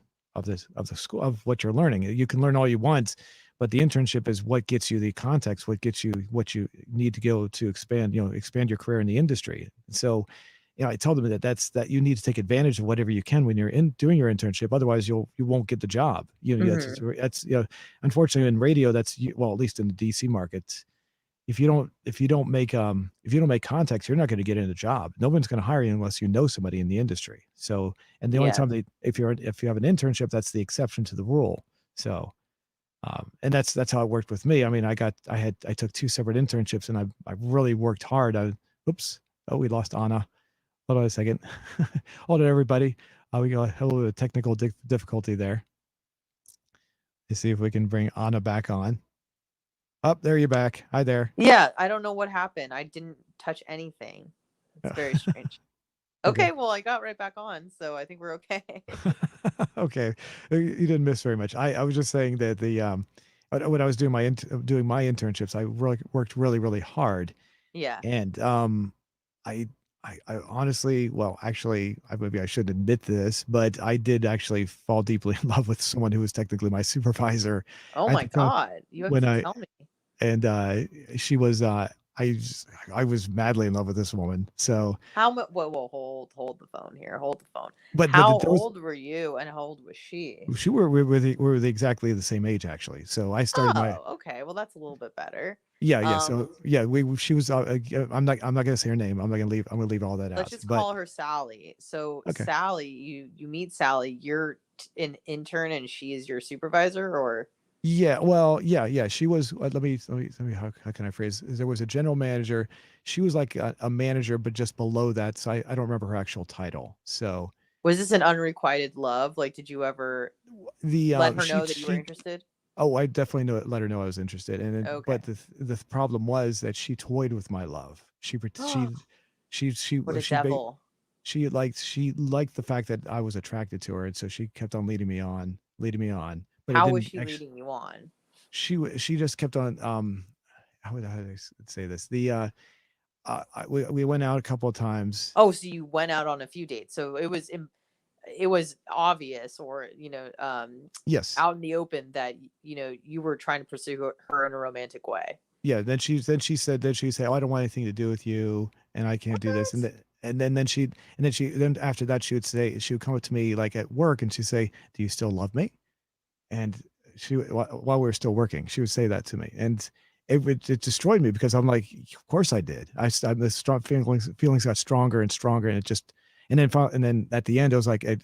school, of what you're learning. You can learn all you want, but the internship is what gets you the context, what gets you what you need to go to expand your career in the industry. So, I tell them that you need to take advantage of whatever you can when you're in doing your internship. Otherwise, you won't get the job. Hmm. Unfortunately in radio, well, at least in the DC market, if you don't make contacts, you're not going to get in a job. No one's going to hire you unless you know somebody in the industry. So, and the only Yeah. time if you have an internship, that's the exception to the rule. So, and that's how it worked with me. I mean, I took two separate internships, and I really worked hard. Oops. Oh, we lost Anna. Hold on a second. Hold on, everybody. We got a little technical difficulty there. Let's see if we can bring Anna back on. Up, there you're back. Hi there. Yeah. I don't know what happened. I didn't touch anything. It's very strange. Okay. Okay. Well, I got right back on. So I think we're okay. Okay. You didn't miss very much. I was just saying that when I was doing doing my internships, I really worked really hard. Yeah. And I I honestly, well, actually, maybe I shouldn't admit this, but I did actually fall deeply in love with someone who was technically my supervisor Oh at my the time God. You have when to I tell me. and she was I was madly in love with this woman. So, How much? Whoa, hold the phone here. Hold the phone. but How there was old were you and how old was she? we were exactly the same age actually. So I started my Oh, okay. Well, that's a little bit better. yeah. Um, So yeah, she was. I'm not gonna say her name. I'm gonna leave all that let's out. just But call her Sally. So, okay. Sally, you meet Sally. You're an intern and she is your supervisor, or Yeah, well, yeah. She was. Let me. How can I phrase? There was a general manager. She was like a manager, but just below that. So I don't remember her actual title. So was this an unrequited love? Like, did you ever the let her she know that you were she interested? oh, I definitely let her know I was interested. And but Okay. the problem was that she toyed with my love. What a She ba- devil. she liked the fact that I was attracted to her, and so she kept on leading me on. But it How was didn't she actually. leading you on? She just kept on. How would I say this? We went out a couple of times. Oh, so you went out on a few dates. So it was obvious, or Yes. out in the open that you were trying to pursue her in a romantic way. Yeah. Then she said, "Oh, I don't want anything to do with you, and I can't do this." What? Then after that she would come up to me like at work and she'd say, "Do you still love me?" And while we were still working, she would say that to me, and it destroyed me because I'm like, of course I did. The strong feelings got stronger and stronger, and it just and then at the end I was like, I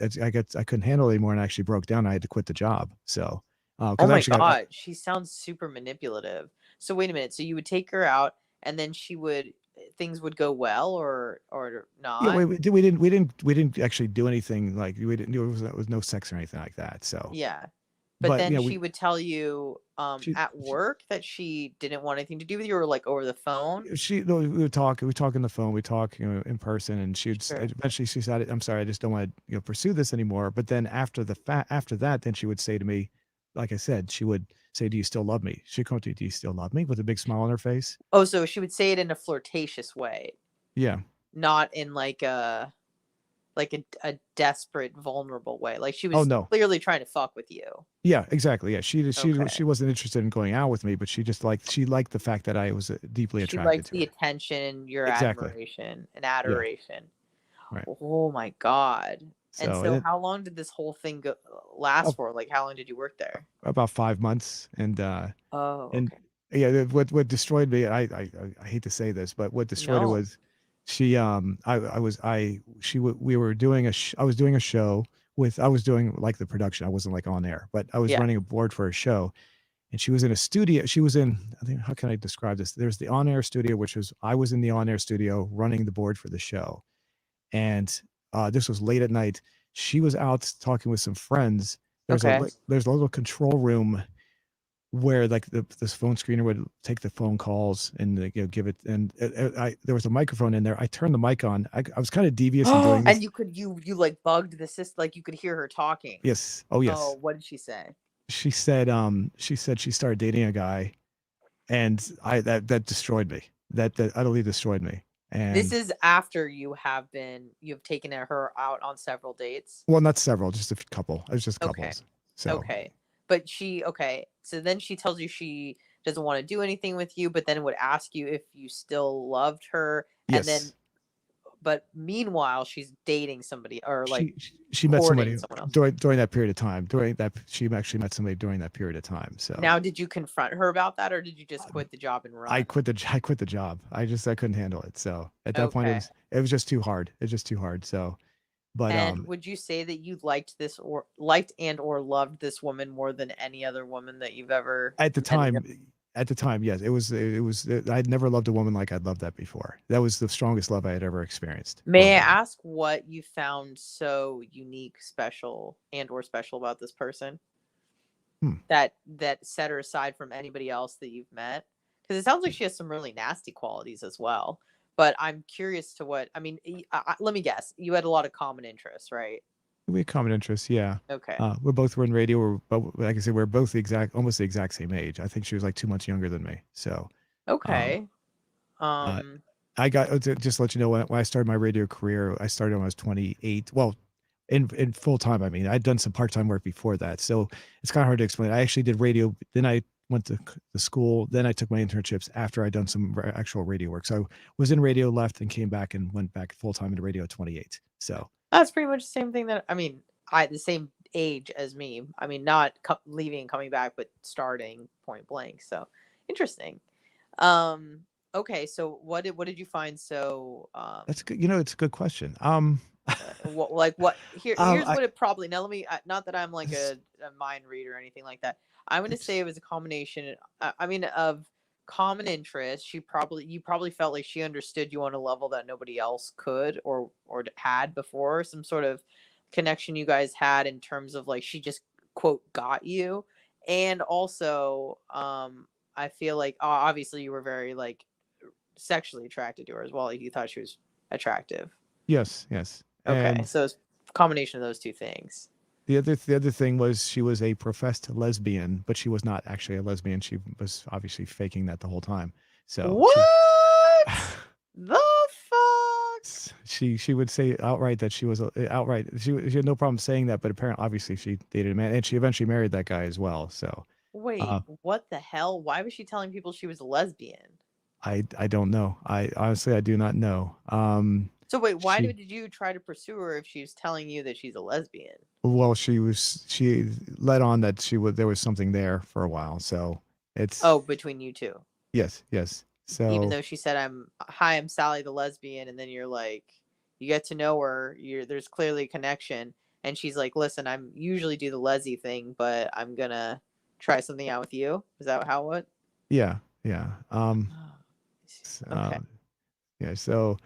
couldn't handle it anymore, and I actually broke down. I had to quit the job. So Oh because I my actually got God, she sounds super manipulative. So wait a minute. So you would take her out, and then she would things would go well, or yeah, not? we didn't actually do anything like we didn't. There was no sex or anything like that. So Yeah. But But then yeah, she would tell you she, at she work that she didn't want anything to do with you, or like over the phone. no, we would talk on the phone, we talk, in person, and Sure. eventually she said, I'm sorry, I just don't want to, pursue this anymore. But then after that, then she would say to me, like I said, she would say, do you still love me? She'd come to you, do you still love me? With a big smile on her face. Oh, so she would say it in a flirtatious way, Yeah. not in like a desperate, vulnerable way. Like she Oh was no. clearly trying to fuck with you. Yeah, exactly. Yeah. She Okay. wasn't interested in going out with me, but she liked the fact that I was deeply She attracted liked to the her. attention, your Exactly. admiration and Yeah. adoration. Right. Oh my god. And So so it how long did this whole thing last about, for? Like how long did you work there? about 5 months, Oh, and okay. yeah, what destroyed me. I hate to say this, but what destroyed it No. was she I was I she we were doing I was doing a show with I was doing like the production. I wasn't like on air, but I was Yeah. running a board for a show, and she was in a studio. She was in, I think, how can I describe this? There's the on air studio, which was I was in the on air studio running the board for the show, and this was late at night. She was out talking with some friends. Okay. There's a little control room where like this phone screener would take the phone calls and give it, and there was a microphone in there. I turned the mic on. I was kind of devious in doing And this. you like bugged the system, like you could hear her talking. Yes. Oh Oh, yes. what did she say? She said she started dating a guy, and that destroyed me. That utterly destroyed me. This And is after you've taken her out on several dates. well, not several, just a couple. It was just Okay. couples. So Okay. But okay. So then she tells you she doesn't want to do anything with you, but then would ask you if you still loved her. And then, yes, but meanwhile, she's dating somebody or like she met courting somebody someone else. during that period of time. During that, she actually met somebody during that period of time. So Now, did you confront her about that or did you just quit the job and I run? quit the job. I couldn't handle it. So at that point, Okay. it was just too hard. It's just too hard. So, but And would you say that you liked and or loved this woman more than any other woman that you've ever at the met in your time, yes, it was. I'd never loved a woman like I'd loved that before. That was the strongest love I had ever experienced for a May I woman. ask what you found so unique, special, and or special about this person Hmm. that set her aside from anybody else that you've met? Because it sounds like she has some really nasty qualities as well. But I'm curious to what I mean. Let me guess. You had a lot of common interests, right? We had common interests, yeah. Okay. We're in radio. Like I said, we're both almost the exact same age. I think she was like 2 months younger than me. So, um, Okay. uh, Um. I got to just let you know when I started my radio career. I started when I was 28. Well, in full time. I mean, I'd done some part time work before that, so it's kind of hard to explain. I actually did radio. Then I went to the school. Then I took my internships after I'd done some actual radio work. So I was in radio, left, and came back and went back full time into radio at 28. So That's pretty much the same thing that I mean, I the same age as me. I mean, not leaving and coming back, but starting point blank. So interesting. Um, okay, so what did you find so that's good. It's a good question. what here's I what it probably now let me not that I'm like a mind reader or anything like that. I'm going to say it was a combination I mean of common interest. You probably felt like she understood you on a level that nobody else could or had before, some sort of connection you guys had in terms of like she just quote got you. And also I feel like obviously you were very like sexually attracted to her as well. Like you thought she was attractive. Yes, yes. Okay, And so it's a combination of those two things. the other thing was she was a professed lesbian, but she was not actually a lesbian. She was obviously faking that the whole time. So What the fuck? she would say outright that she was outright she had no problem saying that, but apparently obviously she dated a man, and she eventually married that guy as well. So Wait, uh, what the hell? Why was she telling people she was a lesbian? I don't know. I honestly I do not know. So wait, why She did you try to pursue her if she's telling you that she's a lesbian? well she let on that there was something there for a while. So it's Oh, between you two. yes, yes. Even So though she said I'm Sally the lesbian and then you're like you get to know her, there's clearly a connection and she's like, "Listen, I'm usually do the lesy thing, but I'm going to try something out with you." Is that how it? yeah, yeah. Oh, s- okay. yeah. So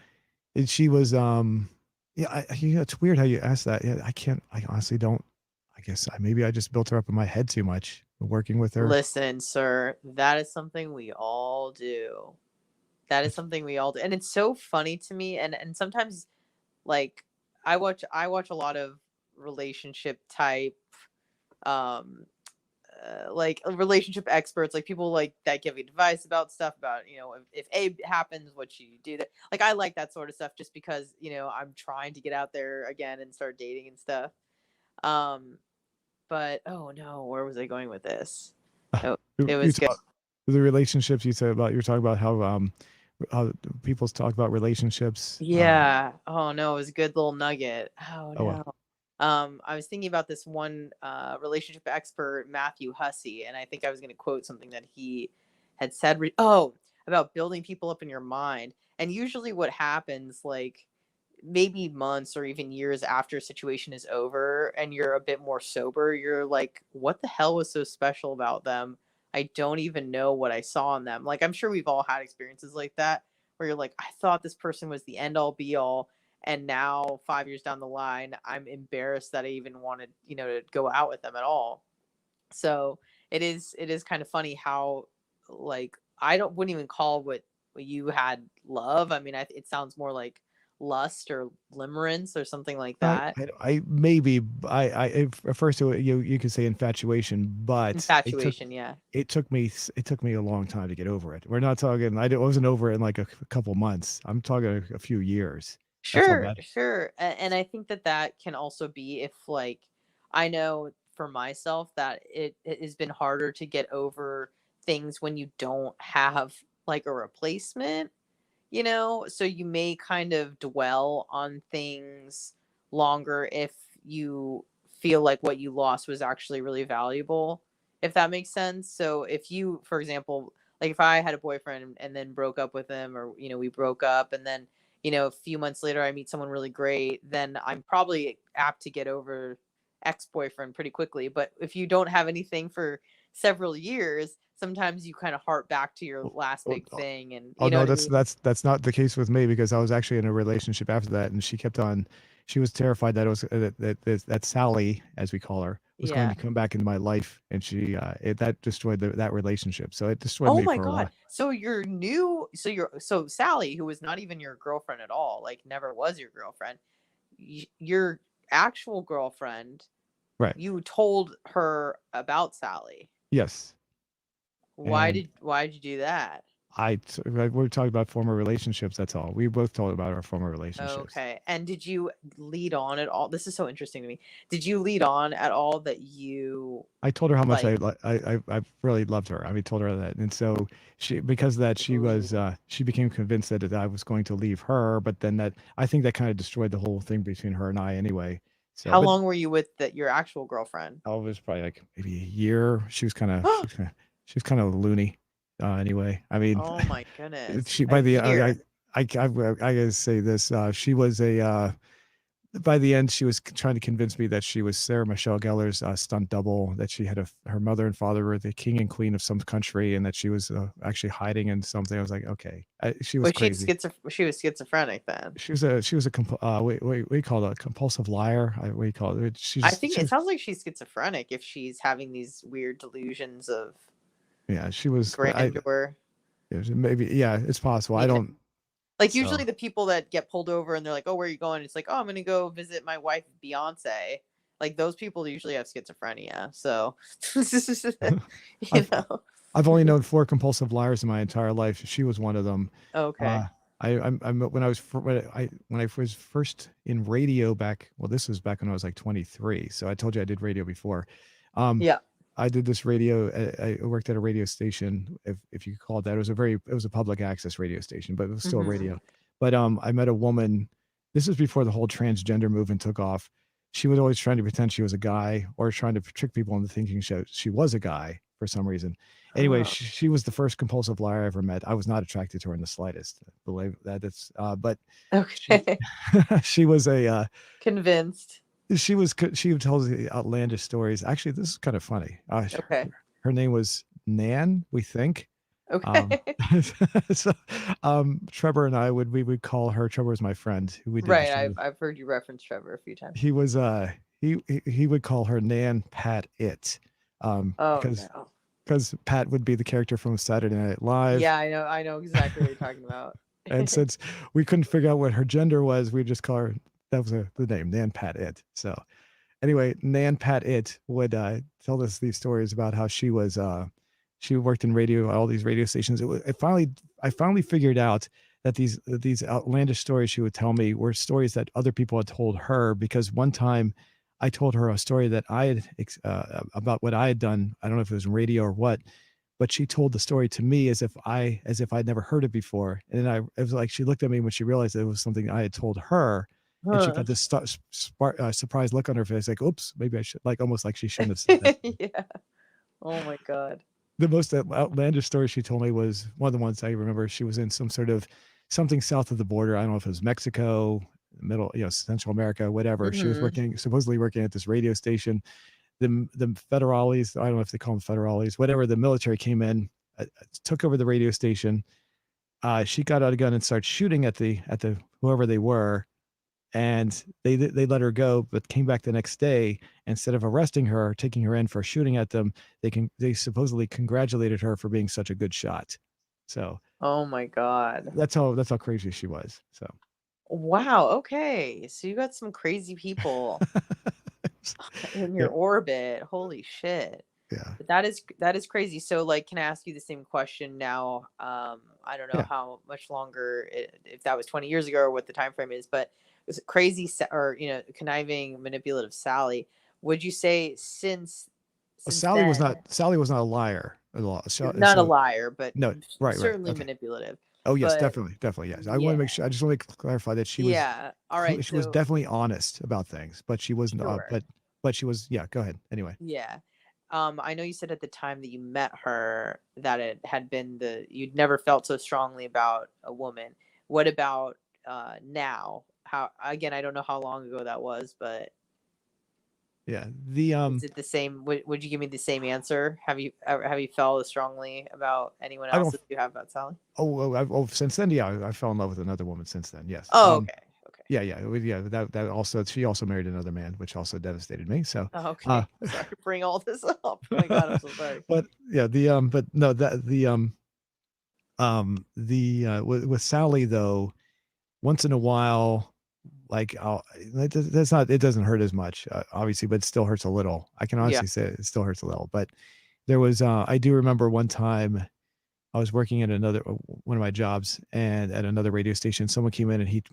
she was yeah. It's weird how you ask that. Yeah, I can't. I honestly don't. guess maybe I just built her up in my head too much working with her. Listen, sir, that is something we all do. That is It's, something we all do. And it's so funny to me, and sometimes like I watch a lot of relationship type um like relationship experts, like people like that give advice about stuff about, if A happens, what should you do? That, like, I like that sort of stuff just because, I'm trying to get out there again and start dating and stuff. Um, but oh no, where was I going with this? Oh, it you was good. talk, the relationships you said about, you're talking about how people talk about relationships. Yeah. Oh no, it was a good little nugget. Oh Oh well. no. I was thinking about this one relationship expert, Matthew Hussey, and I think I was going to quote something that he had said. About building people up in your mind. And usually, what happens, like maybe months or even years after a situation is over and you're a bit more sober, you're like, what the hell was so special about them? I don't even know what I saw in them. Like, I'm sure we've all had experiences like that where you're like, I thought this person was the end all be all. And now 5 years down the line, I'm embarrassed that I even wanted, to go out with them at all. So it is kind of funny how, like, I don't wouldn't even call what you had love. I mean, it sounds more like lust or limerence or something like that. I maybe at first you could say infatuation, but Infatuation, yeah. it took me a long time to get over it. We're not talking. Wasn't over it in like a couple months. I'm talking a few years. That's how Sure, bad. sure. And I think that that can also be if, like, I know for myself that it has been harder to get over things when you don't have like a replacement, so you may kind of dwell on things longer if you feel like what you lost was actually really valuable, if that makes sense. So if you, for example, like if I had a boyfriend and then broke up with him, or we broke up, and then a few months later I meet someone really great, then I'm probably apt to get over ex-boyfriend pretty quickly. But if you don't have anything for several years, sometimes you kind of harp back to your Oh, last oh, big thing, and oh, you know no, what I mean? that's not the case with me because I was actually in a relationship after that, and she kept on. She was terrified that it was that Sally, as we call her, was going to Yeah. come back into my life, and that destroyed that relationship. So it destroyed Oh me my for a god. while. So Sally, who was not even your girlfriend at all, like never was your girlfriend, your actual girlfriend, Right. you told her about Sally. Yes. And Why did you do that? we're talking about former relationships. That's all. We both told about our former relationships. Okay. And did you lead on at all? This is so interesting to me. Did you lead on at all that you I told her how much like I really loved her. I mean, told her that, and so because of that she became convinced that I was going to leave her. But then that I think that kind of destroyed the whole thing between her and I anyway. So, how but long were you with your actual girlfriend? I was probably like maybe a year. She was kind of loony. Anyway, I mean, Oh my goodness. she A by the year. I gotta say this. She was a by the end, she was trying to convince me that she was Sarah Michelle Gellar's stunt double, that she had her mother and father were the king and queen of some country, and that she was actually hiding in something. I was like, okay, she was crazy. She was schizophrenic then? What do you call it? A compulsive liar. What do you call it? I think it sounds like she's schizophrenic if she's having these weird delusions of yeah, she was. grandeur. Maybe yeah, it's possible. I Yeah. don't. Like So usually the people that get pulled over and they're like, "Oh, where are you going?" It's like, "Oh, I'm gonna go visit my wife, Beyonce." Like those people usually have schizophrenia. So, you I've know. I've only known 4 compulsive liars in my entire life. She was one of them. Okay. Uh, I'm when I was when I was first in radio back. Well, this was back when I was like 23. So I told you I did radio before. Um, Yeah. I did this radio. I worked at a radio station, if you could call it that. It was a public access radio station, but it was still Hmm. radio. But I met a woman. This was before the whole transgender movement took off. She was always trying to pretend she was a guy, or trying to trick people into thinking she was a guy for some reason. Anyway, Oh. she was the first compulsive liar I ever met. I was not attracted to her in the slightest. Believe that. But she Okay. she was Convinced. she tells the outlandish stories. Actually, this is kind of funny. Okay. Her name was Nan, we think. Um, Okay. so, Trevor and I we would call her. Trevor was my friend who we did the Right. show. I've heard you reference Trevor a few times. He was he would call her Nan Pat It, Oh because no. Pat would be the character from Saturday Night Live. Yeah, I know exactly what you're talking about. And since we couldn't figure out what her gender was, we just call her, that was the name, Nan Pat It. So anyway, Nan Pat It would tell us these stories about how she worked in radio, all these radio stations. I finally figured out that these outlandish stories she would tell me were stories that other people had told her, because one time I told her a story that I had about what I had done. I don't know if it was in radio or what, but she told the story to me as if I'd never heard it before. And then it was like she looked at me when she realized that it was something I had told her, and she Huh. got this surprised look on her face, like, "Oops, maybe I should," like almost like she shouldn't have said that. Yeah. Oh my god. The most outlandish story she told me was one of the ones I remember. She was in some sort of something south of the border. I don't know if it was Mexico, middle, Central America, whatever. She was Hmm. supposedly working at this radio station. The federales, I don't know if they call them federales, whatever. The military came in, took over the radio station. She got out a gun and started shooting at the whoever they were, and they let her go, but came back the next day. Instead of arresting her, taking her in for shooting at them, they supposedly congratulated her for being such a good shot. So Oh my god. that's how crazy she was. So Wow, okay. So you got some crazy people in yeah, your orbit. Holy shit. yeah, But that is crazy. So like can I ask you the same question now? I don't know yeah. how much longer if that was 20 years ago or what the time frame is, but was it crazy or conniving manipulative Sally? Would you say since then, Sally was not a liar at all. not a liar, but No, right, certainly okay. manipulative. Oh yes, But definitely, yes. I want to yeah. make sure. I just want to clarify that Yeah. All right. she was So definitely honest about things, but she wasn't. sure. But she was. Yeah, go ahead. Anyway, Yeah. I know you said at the time that you met her that it had been you'd never felt so strongly about a woman. What about now? How again, I don't know how long ago that was, but yeah. The is it the same? Would you give me the same answer? Have you felt as strongly about anyone I else don't. as you have about Sally? Since then, yeah, I fell in love with another woman since then. Yes. Oh, okay. Okay. Yeah. That also, she also married another man, which also devastated me. So, Oh, uh, okay. Sorry to bring all this up. Oh my god, I'm so sorry. but yeah, but no, that with Sally though, once in a while, like that's not, it doesn't hurt as much, obviously, but it still hurts a little. I can Yeah. honestly say it still hurts a little. But there was, I do remember one time I was working at one of my jobs, and at another radio station, someone came in and he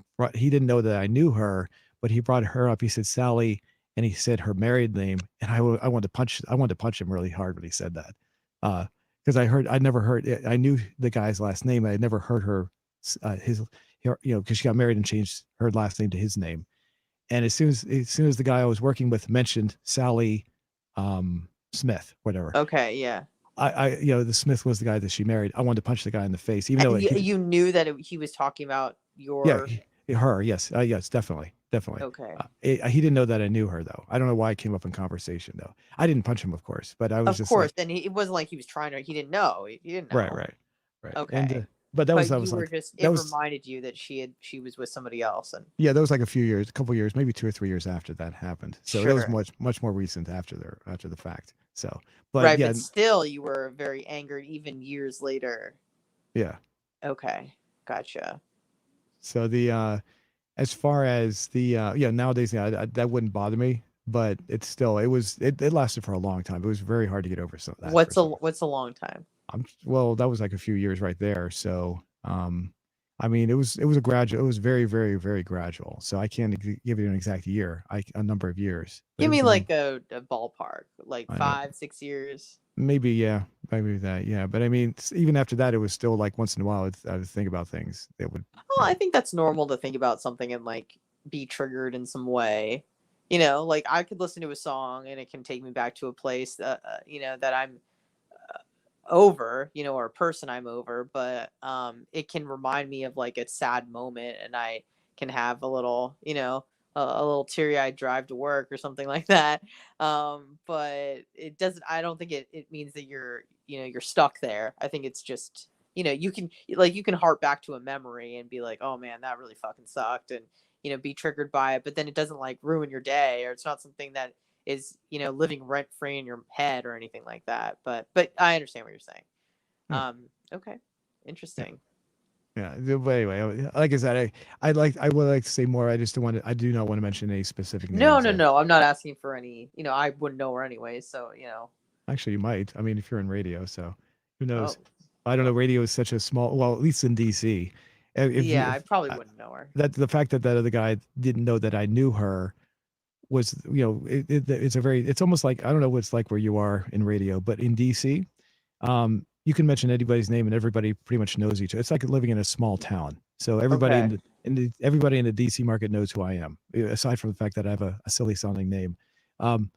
didn't know that I knew her, but he brought her up. He said Sally, and he said her married name, and I wanted to punch him really hard when he said that, because I'd never heard it. I knew the guy's last name. I had never heard his, because she got married and changed her last name to his name. And as soon as the guy I was working with mentioned Sally, Smith, whatever, Okay. Yeah. the Smith was the guy that she married. I wanted to punch the guy in the face, even though And he, you knew that he was talking about yeah, your. her, yes, yes, definitely, definitely. Okay. He didn't know that I knew her though. I don't know why it came up in conversation though. I didn't punch him, of course, but I was Of just course, like, and it wasn't like he was trying to. He didn't know. He didn't right, know. right, right, and Okay, but but that you was were like just. that It was reminded you that she was with somebody else, and yeah, that was like a couple years, maybe 2 or 3 years after that happened. So that was sure, much more recent after the fact. So, but right. yeah, But still, you were very angered even years later. yeah. Okay, gotcha. So as far as nowadays, yeah, that wouldn't bother me, but it lasted for a long time. It was very hard to get over that for some. What's a long time? Well, that was like a few years right there. So, I mean, it was a gradual. It was very, very, very gradual. So I can't give you an exact year, a number of years, but it Give was me a long. like a ballpark, like I know, 5 6 years. maybe, yeah, maybe that, yeah. But I mean, even after that, it was still like once in a while I would think about things that would, Well, I think that's normal to think about something and like be triggered in some way. Like I could listen to a song and it can take me back to a place that that I'm over, or a person I'm over, but it can remind me of like a sad moment and I can have a little, a little teary-eyed drive to work or something like that. But it doesn't I don't think it means that you're stuck there. I think it's just, you can hark back to a memory and be like, "Oh man, that really fucking sucked." And be triggered by it, but then it doesn't like ruin your day, or it's not something that is, living rent free in your head or anything like that. But I understand what you're saying. Yeah. Okay. Yeah. Interesting. Yeah. But anyway, like I said, I would like to say more. I just don't want to. I do not want to mention any specific No, names. no, no. I'm not asking for any, I wouldn't know her anyway, so. Actually, you might. I mean, if you're in radio, so who knows? Oh, I don't know. well, Radio is such a small. Well, at least in DC, if you yeah, I if, probably wouldn't know her. that the fact that that other guy didn't know that I knew her was, it's a very. It's almost like, I don't know what it's like where you are in radio, but in DC, you can mention anybody's name and everybody pretty much knows each other. It's like living in a small town. So everybody Okay. everybody in the DC market knows who I am, aside from the fact that I have a silly sounding name. Um,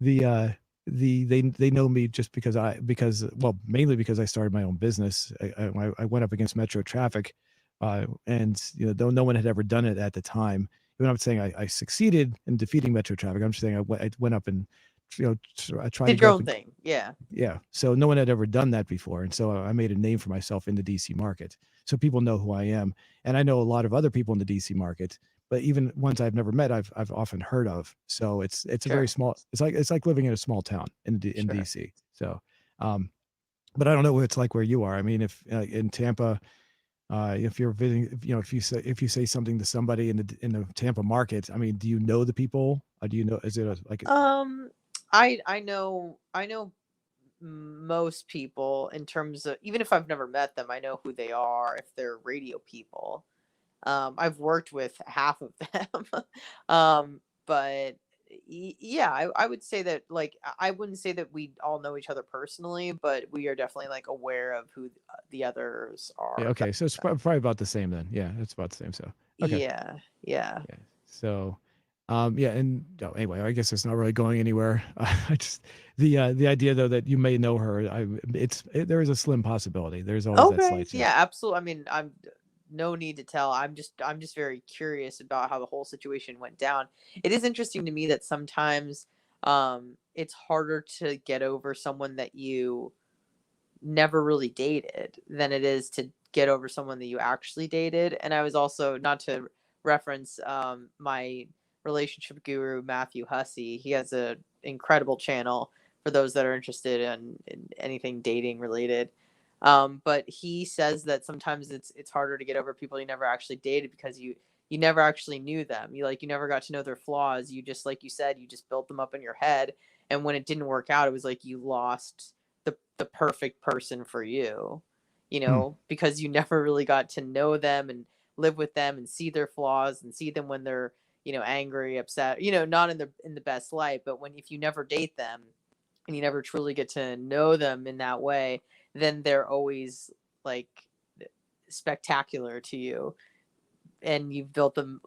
the they know me just because, well, mainly because I started my own business. I went up against Metro Traffic, and though no one had ever done it at the time. I'm not saying I succeeded in defeating Metro Traffic. I'm just saying I went up and I tried to Did go your up own and, thing. Yeah. yeah. So no one had ever done that before. And so I made a name for myself in the DC market. So people know who I am. And I know a lot of other people in the DC market, but even ones I've never met, I've often heard of. So it's a very Sure. small, it's like living in a small town in Sure. DC. So, um, but I don't know what it's like where you are. I mean, if in Tampa, if you're visiting, if you say something to somebody in the Tampa market, I mean, do you know the people? Do you know? Is it Um, I know most people in terms of, even if I've never met them, I know who they are if they're radio people. I've worked with half of them. But yeah, I would say that, like, I wouldn't say that we all know each other personally, but we are definitely like aware of who the others yeah? are. If that Okay, so it's makes sense. probably about the same then. Yeah, it's about the same. So okay. Yeah, yeah. Yeah. So, yeah, and anyway, I guess it's not really going anywhere. I just the idea though that you may know her, there is a slim possibility. There's always that Okay. slight chance. Yeah, absolutely. I mean, no need to tell. I'm just very curious about how the whole situation went down. It is interesting to me that sometimes it's harder to get over someone that you never really dated than it is to get over someone that you actually dated. And I was also, not to reference my relationship guru Matthew Hussey. He has a incredible channel for those that are interested in anything dating related. But he says that sometimes it's harder to get over people you never actually dated because you never actually knew them. You never got to know their flaws. You just, like you said, you just built them up in your head. And when it didn't work out, it was like you lost the perfect person for you, Hmm. because you never really got to know them and live with them and see their flaws and see them when they're, angry, upset, not in the best light. But when, if you never date them and you never truly get to know them in that way, then they're always like spectacular to you, and you've built them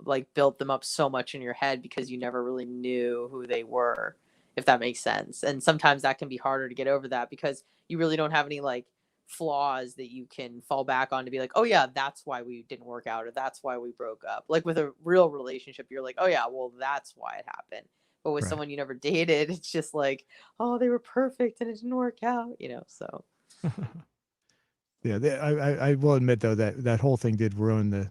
up so much in your head because you never really knew who they were, if that makes sense. And sometimes that can be harder to get over that because you really don't have any like flaws that you can fall back on to be like, oh yeah, that's why we didn't work out, or that's why we broke up. Like with a real relationship, you're like, oh yeah, well, that's why it happened. But with Right. someone you never dated, it's just like, oh, they were perfect and it didn't work out. So Yeah, I will admit though that that whole thing did ruin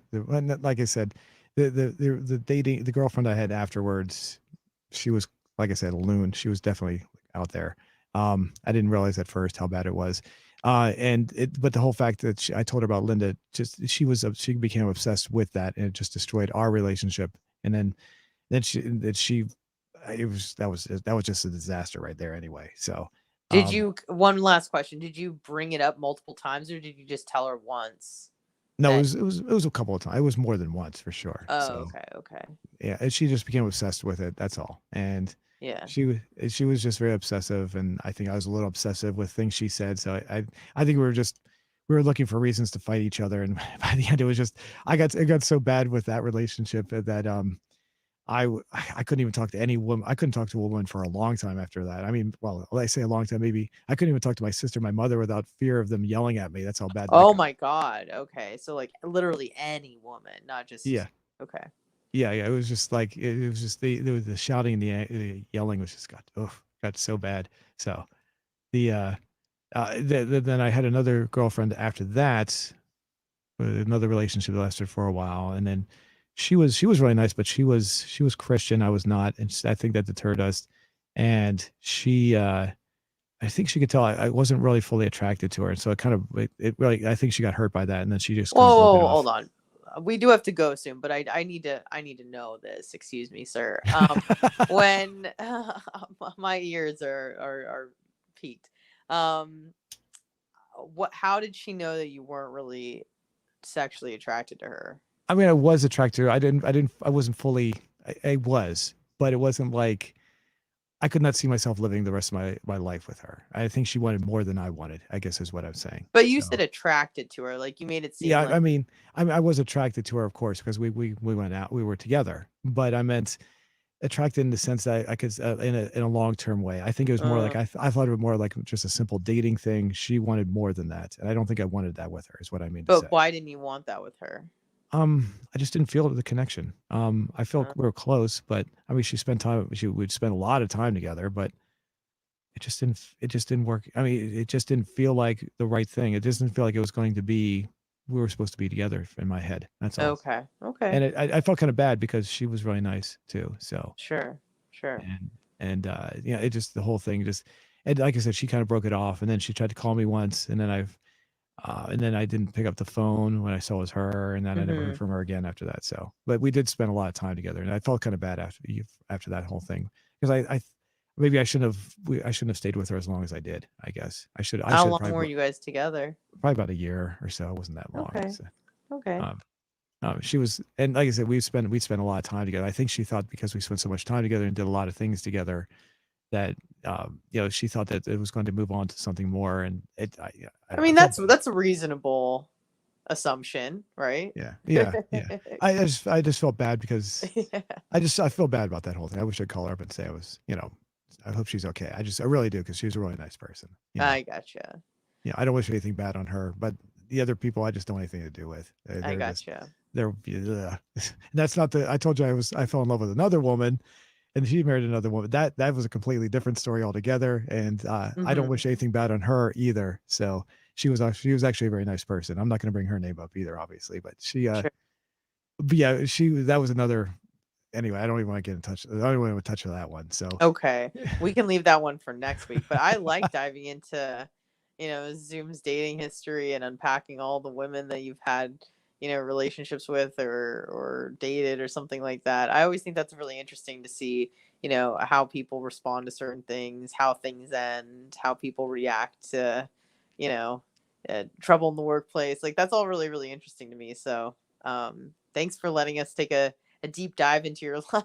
like I said, the dating, the girlfriend I had afterwards, she was, like I said, a loon. She was definitely out there. I didn't realize at first how bad it was. But the whole fact that I told her about Linda, just she became obsessed with that, and it just destroyed our relationship. And then she it was that was just a disaster right there anyway. So, did um, you, one last question, did you bring it up multiple times or did you just tell her once no, it that? was it was it was a couple of times. It was more than once for sure. Oh, So okay, okay. yeah, and she just became obsessed with it. That's all. And Yeah. she was just very obsessive, and I think I was a little obsessive with things she said. So I think we were looking for reasons to fight each other, and by the end it was just it got so bad with that relationship that I couldn't even talk to any woman. I couldn't talk to a woman for a long time after that. I mean, well, I say a long time, maybe I couldn't even talk to my sister, my mother, without fear of them yelling at me. That's how bad that Oh got. my god. Okay. So like literally any woman, not Yeah. just. Okay. Yeah, yeah. It was just like it was just the shouting and the yelling was just got so bad. So the then I had another girlfriend after that, another relationship that lasted for a while, and then she was really nice, but she was Christian. I was not, and I think that deterred us. And I think she could tell I wasn't really fully attracted to her, and so it really I think she got hurt by that, and then she just kind of broke it Whoa, off. hold on. We do have to go soon, but I need to know this. Excuse me, sir. When my ears are peaked. Um, what? How did she know that you weren't really sexually attracted to her? I mean, I was attracted to her. I wasn't fully. I was, but it wasn't like I could not see myself living the rest of my life with her. I think she wanted more than I wanted, I guess is what I'm saying. But you said So attracted to her, like you made it seem yeah, like. I was attracted to her, of course, because we went out, we were together. But I meant attracted in the sense that I could in a long term way. I think it was more like I thought of it more like just a simple dating thing. She wanted more than that, and I don't think I wanted that with her. Is what I mean to say. But why didn't you want that with her? I just didn't feel the connection. I felt Uh, we were close, but I mean, she would spend a lot of time together, but it just didn't work. I mean, it just didn't feel like the right thing. It just didn't feel like it was going to be we were supposed to be together in my head. That's all. okay, okay, And I felt kind of bad because she was really nice too. So sure, sure. and yeah, it just the whole thing just and like I said, she kind of broke it off, and then she tried to call me once, and then I didn't pick up the phone when I saw it was her, and then I never heard Mm-hmm. from her again after that. So, but we did spend a lot of time together, and I felt kind of bad after that whole thing because I maybe I shouldn't have stayed with her as long as I did. I guess I How should long were you guys together? probably about a year or so. It wasn't that long. Okay, So, okay. um, she was, and like I said, we spent a lot of time together. I think she thought because we spent so much time together and did a lot of things together that she thought that it was going to move on to something more, and I I don't know. mean, I felt bad. that's a reasonable assumption, right? Yeah. I just felt bad because Yeah, I feel bad about that whole thing. I wish I'd call her up and say I hope she's okay. I really do because she's a really nice person. I gotcha. Yeah, I don't wish anything bad on her, but the other people I just don't want anything to do with. I They're just gotcha. they're ugh. And that's not the I told you I fell in love with another woman and she married another woman. That was a completely different story altogether. And I don't Mm-hmm. wish anything bad on her either. So she was actually a very nice person. I'm not going to bring her name up either, obviously, but Sure. but yeah, that was another. Anyway, I don't even want to get in touch. I don't even want to touch that one. So Okay. We can leave that one for next week. But I like diving into, Zoom's dating history and unpacking all the women that you've had, relationships with or dated or something like that. I always think that's really interesting to see, how people respond to certain things, how things end, how people react to, you know, trouble in the workplace. Like that's all really, really interesting to me. So thanks for letting us take a deep dive into your life.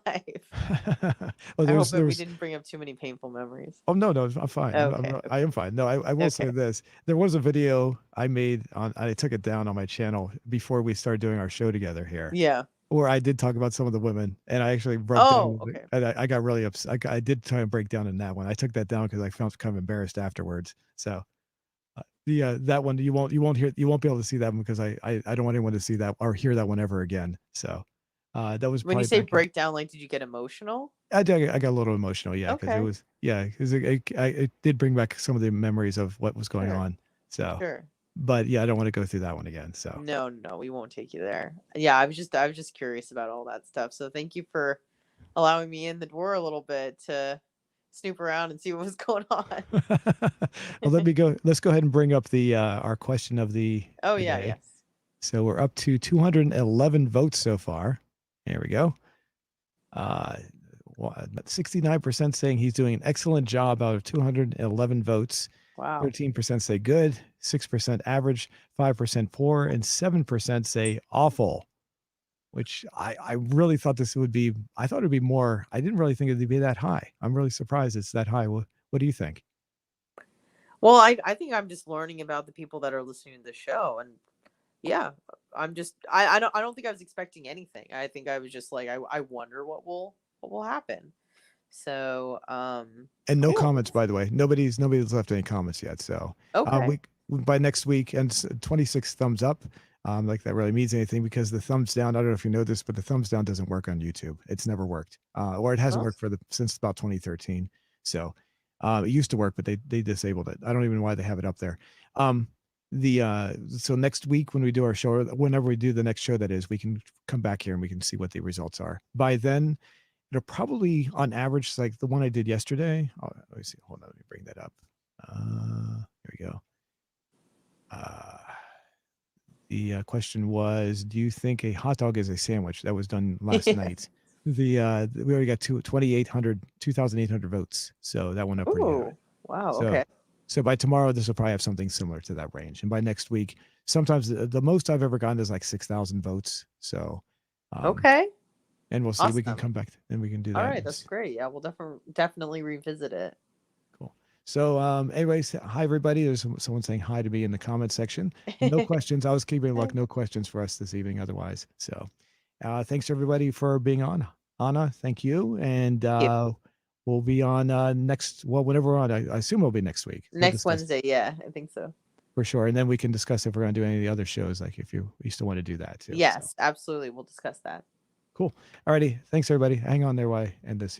well, I hope that we there's didn't bring up too many painful memories. oh no, I'm fine. Okay. I am fine. No, I will say Okay. this. There was a video I made I took it down on my channel before we started doing our show together here, Yeah. where I did talk about some of the women, and I actually broke Oh, down, okay. and I got really upset. I did try and break down in that one. I took that down because I felt kind of embarrassed afterwards. So that one you won't be able to see that one because I don't want anyone to see that or hear that one ever again. So that was When you probably say back in breakdown, like, did you get emotional? I got a little emotional, yeah, because Okay. it did bring back some of the memories of what was going Sure. on. So, Sure. but yeah, I don't want to go through that one again. So, No, no, we won't take you there. Yeah, I was just curious about all that stuff. So thank you for allowing me in the door a little bit to snoop around and see what was going on. well, let's go ahead and bring up the our question of Oh the yeah, day. yes. So we're up to 211 votes so far. There we go. Uh, 69% saying he's doing an excellent job out of 211 votes. Wow. 13% say good, 6% average, 5% poor, and 7% say awful, which I really thought I thought it'd be more. I didn't really think it'd be that high. I'm really surprised it's that high. What do you think? Well, I think I'm just learning about the people that are listening to the show, and yeah, I don't think I was expecting anything. I think I was just like I wonder what will happen. So And no cool. comments, by the way. Nobody's left any comments yet. So Okay. we by next week and 26 thumbs up. Like that really means anything because the thumbs down. I don't know if you know this, but the thumbs down doesn't work on YouTube. It's never worked, or it hasn't Well, worked since about 2013. So it used to work, but they disabled it. I don't even know why they have it up there. Um, So next week when we do our show, or whenever we do the next show, that is, we can come back here and we can see what the results are. By then, it'll probably, on average, like the one I did yesterday. Oh, let me see. Hold on, let me bring that up. Here we go. The question was, do you think a hot dog is a sandwich? That was done last night. We already got 2,800 votes, so that went up pretty high. Oh, wow. So, Okay. so by tomorrow, this will probably have something similar to that range, and by next week, sometimes the most I've ever gotten is like 6,000 votes. So, Okay. and we'll see. We can Awesome. come back and we can do All that. right, that's great. Yeah, we'll definitely revisit it. Cool. So, anyways, hi everybody. There's someone saying hi to me in the comment section. No questions. I was keeping luck. No questions for us this evening. Otherwise, so thanks everybody for being on. Anna, thank you, and we'll be on next. Well, whenever we're on, I assume it'll be next week. Next Wednesday, yeah, I think so. For sure, and then we can discuss if we're going to do any of the other shows. Like if you still want to do that too. Yes, So. absolutely. We'll discuss that. Cool. Alrighty. Thanks everybody. Hang on there while I end this here.